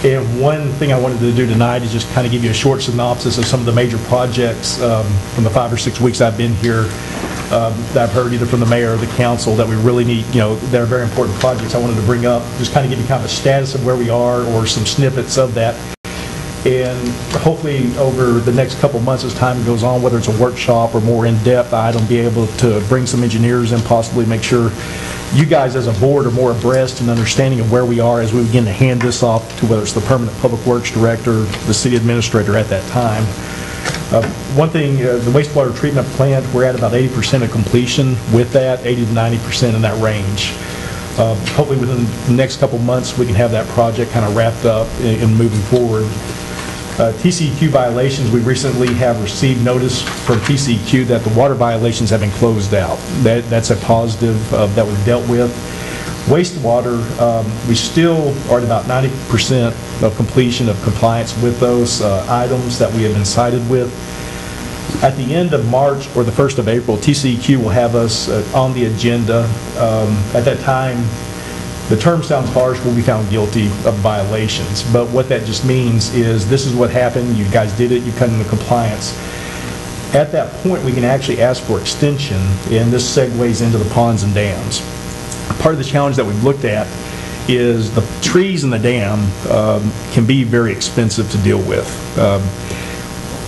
And one thing I wanted to do tonight is just kind of give you a short synopsis of some of the major projects from the 5 or 6 weeks I've been here that I've heard either from the mayor or the council that we really need, that are very important projects I wanted to bring up, just kind of give you kind of a status of where we are or some snippets of that. And hopefully over the next couple months as time goes on, whether it's a workshop or more in-depth item, be able to bring some engineers in, possibly make sure you guys as a board are more abreast and understanding of where we are as we begin to hand this off to whether it's the permanent public works director, the city administrator at that time. One thing, the wastewater treatment plant, we're at about 80% of completion with that, 80 to 90% in that range. Hopefully within the next couple months we can have that project kind of wrapped up and moving forward. TCEQ violations, we recently have received notice from TCEQ that the water violations have been closed out. That's a positive that we've dealt with. Wastewater, we still are at about 90% of completion of compliance with those items that we have been cited with. At the end of March or the 1st of April, TCEQ will have us on the agenda. At that time, the term sounds harsh, we'll be found guilty of violations. But what that just means is this is what happened, you guys did it, you come into compliance. At that point, we can actually ask for extension, and this segues into the ponds and dams. Part of the challenge that we've looked at is the trees in the dam can be very expensive to deal with.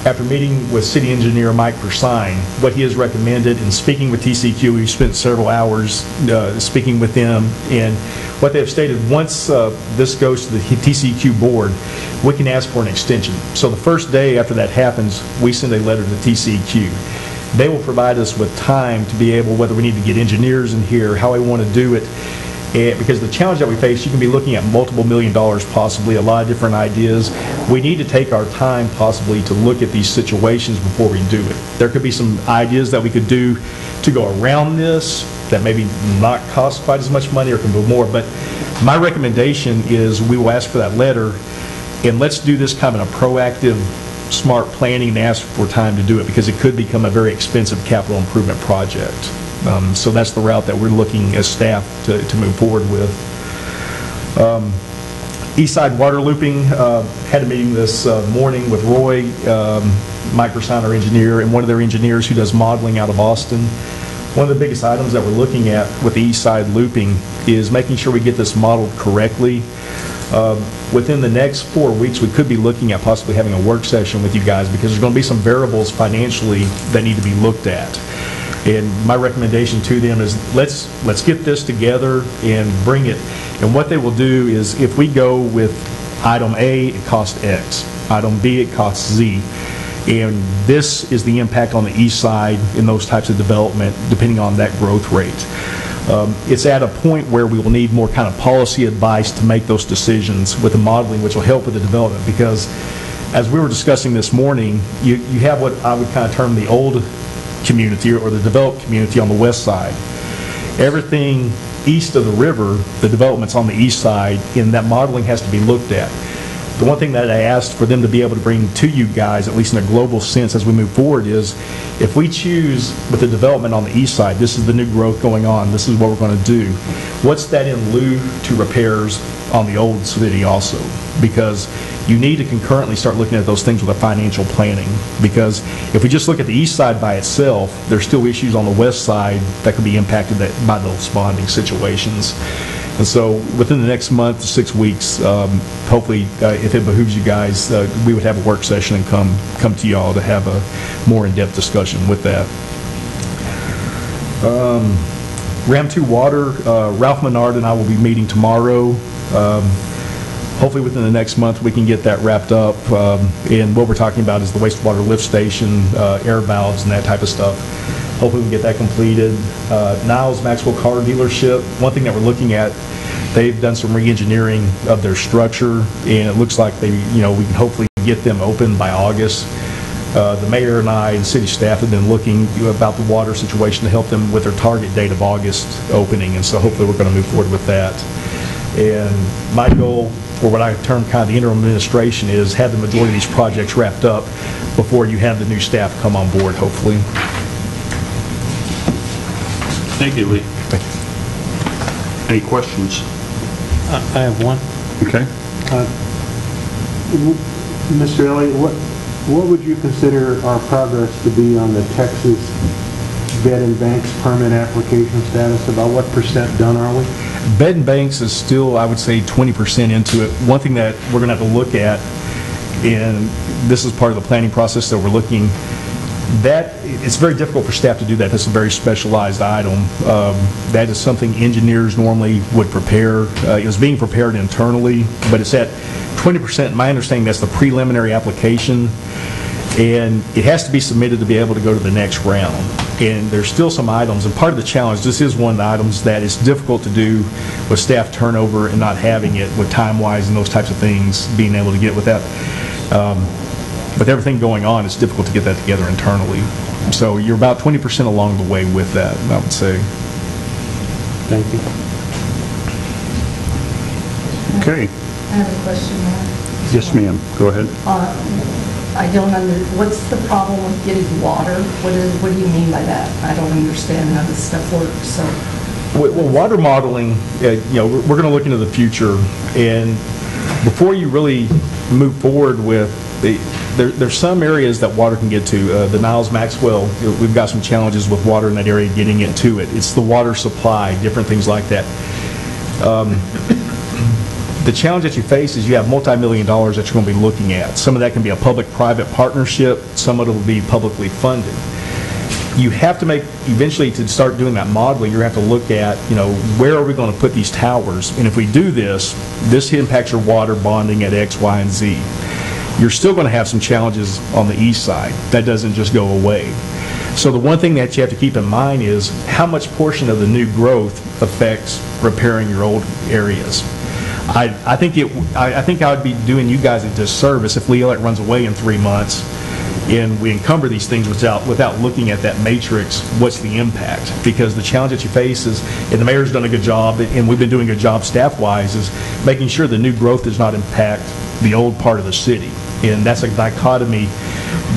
After meeting with City Engineer Mike Persine, what he has recommended and speaking with TCQ, we've spent several hours speaking with them, and what they have stated, once this goes to the TCQ board, we can ask for an extension. So the first day after that happens, we send a letter to TCQ. They will provide us with time to be able, whether we need to get engineers in here, how we want to do it, because the challenge that we face, you can be looking at multiple $1 million possibly, a lot of different ideas. We need to take our time possibly to look at these situations before we do it. There could be some ideas that we could do to go around this that maybe not cost quite as much money or can be more, but my recommendation is we will ask for that letter, and let's do this kind of in a proactive, smart planning and ask for time to do it, because it could become a very expensive capital improvement project. So that's the route that we're looking as staff to move forward with. East Side water looping, had a meeting this morning with Roy, Mike Persine, our engineer, and one of their engineers who does modeling out of Austin. One of the biggest items that we're looking at with the East Side looping is making sure we get this modeled correctly. Within the next 4 weeks, we could be looking at possibly having a work session with you guys, because there's going to be some variables financially that need to be looked at. And my recommendation to them is let's get this together and bring it. And what they will do is, if we go with item A, it costs X. Item B, it costs Z. And this is the impact on the east side in those types of development, depending on that growth rate. It's at a point where we will need more kind of policy advice to make those decisions with the modeling, which will help with the development. Because as we were discussing this morning, you have what I would kind of term the old community or the developed community on the west side. Everything east of the river, the development's on the east side, and that modeling has to be looked at. The one thing that I asked for them to be able to bring to you guys, at least in a global sense as we move forward, is if we choose with the development on the east side, this is the new growth going on, this is what we're going to do, what's that in lieu to repairs on the old city also? Because you need to concurrently start looking at those things with a financial planning. Because if we just look at the east side by itself, there's still issues on the west side that could be impacted by those bonding situations. And so within the next month to 6 weeks, hopefully, if it behooves you guys, we would have a work session and come to y'all to have a more in-depth discussion with that. Ram 2 water, Ralph Menard and I will be meeting tomorrow. Hopefully within the next month we can get that wrapped up. And what we're talking about is the wastewater lift station, air valves and that type of stuff. Hopefully we can get that completed. Niles Maxwell Car Dealership, one thing that we're looking at, they've done some re-engineering of their structure, and it looks like we can hopefully get them open by August. The mayor and I and city staff have been looking about the water situation to help them with their target date of August opening, and so hopefully we're going to move forward with that. And my goal for what I term kind of the interim administration is have the majority of these projects wrapped up before you have the new staff come on board, hopefully. Thank you, Lee. Thank you. Any questions? I have one. Okay. Mr. Elliott, what would you consider our progress to be on the Texas Bed and Banks permit application status? About what % done are we? Bed and Banks is still, I would say, 20% into it. One thing that we're going to have to look at, and this is part of the planning process that we're looking, that it's very difficult for staff to do that. That's a very specialized item. That is something engineers normally would prepare. It was being prepared internally, but it's at 20%. My understanding, that's the preliminary application, and it has to be submitted to be able to go to the next round. And there's still some items, and part of the challenge, this is one of the items that is difficult to do with staff turnover and not having it with time-wise and those types of things, being able to get with that. With everything going on, it's difficult to get that together internally. So you're about 20% along the way with that, I would say. Thank you. Okay. I have a question, Mayor. Yes, ma'am. Go ahead. I don't what's the problem with getting water? What do you mean by that? I don't understand how this stuff works, so. Well, water modeling, we're going to look into the future, and before you really move forward with there's some areas that water can get to. The Niles Maxwell, we've got some challenges with water in that area, getting it to it. It's the water supply, different things like that. The challenge that you face is you have multi-million dollars that you're going to be looking at. Some of that can be a public-private partnership. Some of it will be publicly funded. You have to make, eventually, to start doing that modeling, you have to look at, where are we going to put these towers? And if we do this impacts your water bonding at X, Y, and Z. You're still going to have some challenges on the east side. That doesn't just go away. So the one thing that you have to keep in mind is how much portion of the new growth affects repairing your old areas. I think I would be doing you guys a disservice if Lee Elliott runs away in 3 months and we encumber these things without looking at that matrix, what's the impact? Because the challenge that you face is, and the mayor's done a good job, and we've been doing a good job staff-wise, is making sure the new growth does not impact the old part of the city. And that's a dichotomy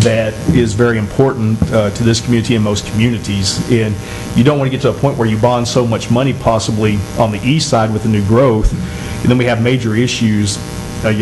that is very important to this community and most communities. And you don't want to get to a point where you bond so much money possibly on the east side with the new growth, and then we have major issues.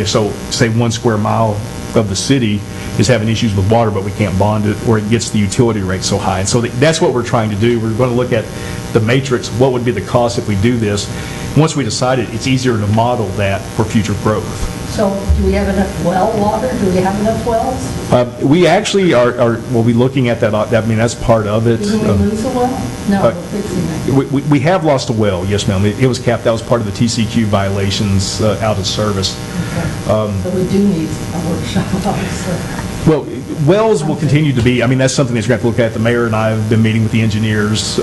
So say 1 square mile of the city is having issues with water, but we can't bond it, or it gets the utility rate so high. And so that's what we're trying to do. We're going to look at the matrix, what would be the cost if we do this. Once we decide it, it's easier to model that for future growth. So do we have enough well water? Do we have enough wells? We actually we'll be looking at that. I mean, that's part of it. Didn't we lose a well? No, we're fixing that. We have lost a well, yes, ma'am. It was capped. That was part of the TCQ violations out of service. Okay. So we do need a workshop, obviously. Well, wells will continue to be, that's something that you're going to have to look at. The mayor and I have been meeting with the engineers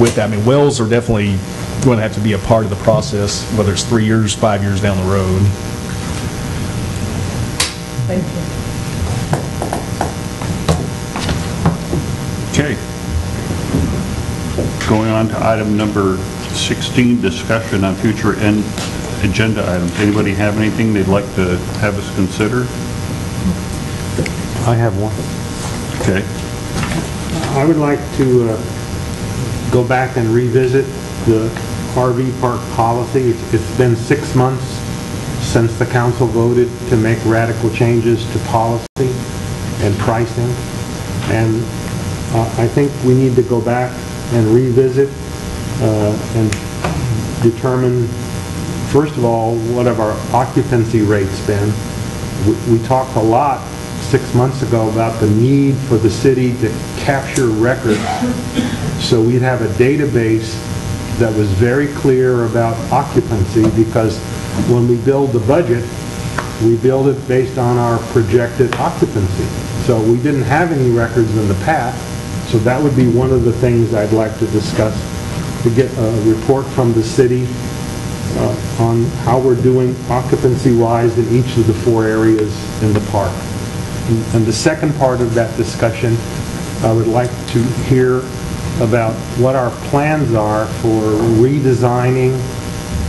with that. Wells are definitely going to have to be a part of the process, whether it's 3 years, 5 years down the road. Thank you. Okay. Going on to item number 16, discussion on future agenda items. Anybody have anything they'd like to have us consider? I have one. Okay. I would like to go back and revisit the RV park policy. It's been 6 months since the council voted to make radical changes to policy and pricing. And I think we need to go back and revisit and determine, first of all, what have our occupancy rates been. We talked a lot 6 months ago about the need for the city to capture records so we'd have a database that was very clear about occupancy, because when we build the budget, we build it based on our projected occupancy. So we didn't have any records in the past, so that would be one of the things I'd like to discuss, to get a report from the city on how we're doing occupancy-wise in each of the 4 areas in the park. And the second part of that discussion, I would like to hear about what our plans are for redesigning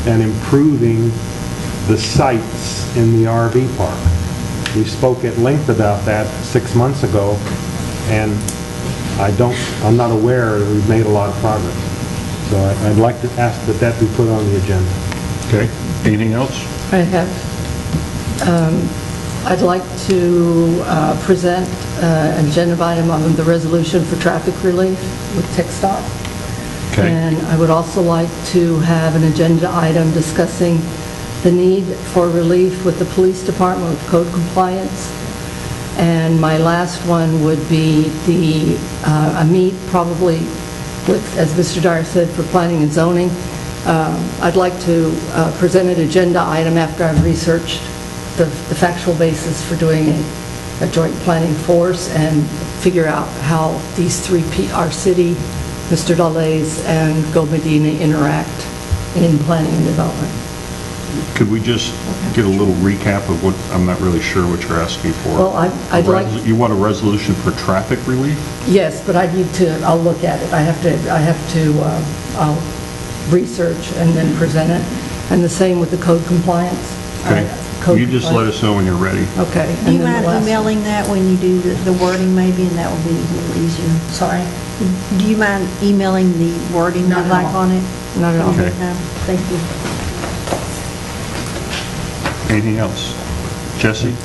and improving the sites in the RV park. We spoke at length about that 6 months ago, and I'm not aware that we've made a lot of progress. So I'd like to ask that be put on the agenda. Okay. Anything else? I have. I'd like to present an agenda item on the resolution for traffic relief with TxDOT. Okay. And I would also like to have an agenda item discussing the need for relief with the police department with code compliance. And my last one would be a meet probably with, as Mr. Dyer said, for planning and zoning. I'd like to present an agenda item after I've researched the factual basis for doing a joint planning force and figure out how these three, our city, Mr. Delays, and Go Medina interact in planning and development. Could we just get a little recap of what, I'm not really sure what you're asking for. Well, I'd like... You want a resolution for traffic relief? Yes, but I need to, I'll look at it. I'll research and then present it. And the same with the code compliance. Okay. You just let us know when you're ready. Okay. Do you mind emailing that when you do the wording maybe, and that will be a little easier? Sorry? Do you mind emailing the wording you'd like on it? Not at all. Okay. No, thank you. Anything else? Jesse?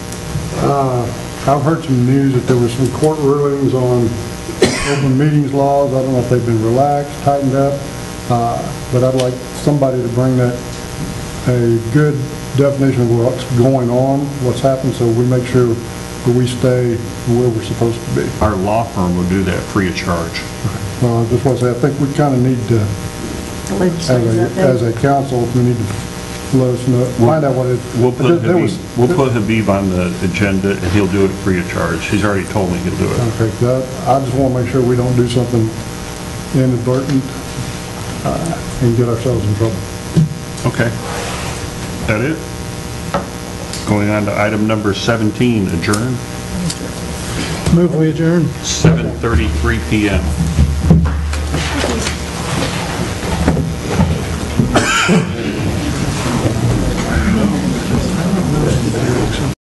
I've heard some news that there was some court rulings on open meetings laws. I don't know if they've been relaxed, tightened up, but I'd like somebody to bring that, a good definition of what's going on, what's happened, so we make sure that we stay where we're supposed to be. Our law firm will do that free of charge. Well, I just want to say, I think we kind of need to, as a council, we need to let us know, find out what it... We'll put Habib on the agenda, and he'll do it free of charge. He's already told me he'll do it. Okay, I just want to make sure we don't do something inadvertent and get ourselves in trouble. Okay. That it? Going on to item number 17, adjourn. Move we adjourn. 7:33 p.m.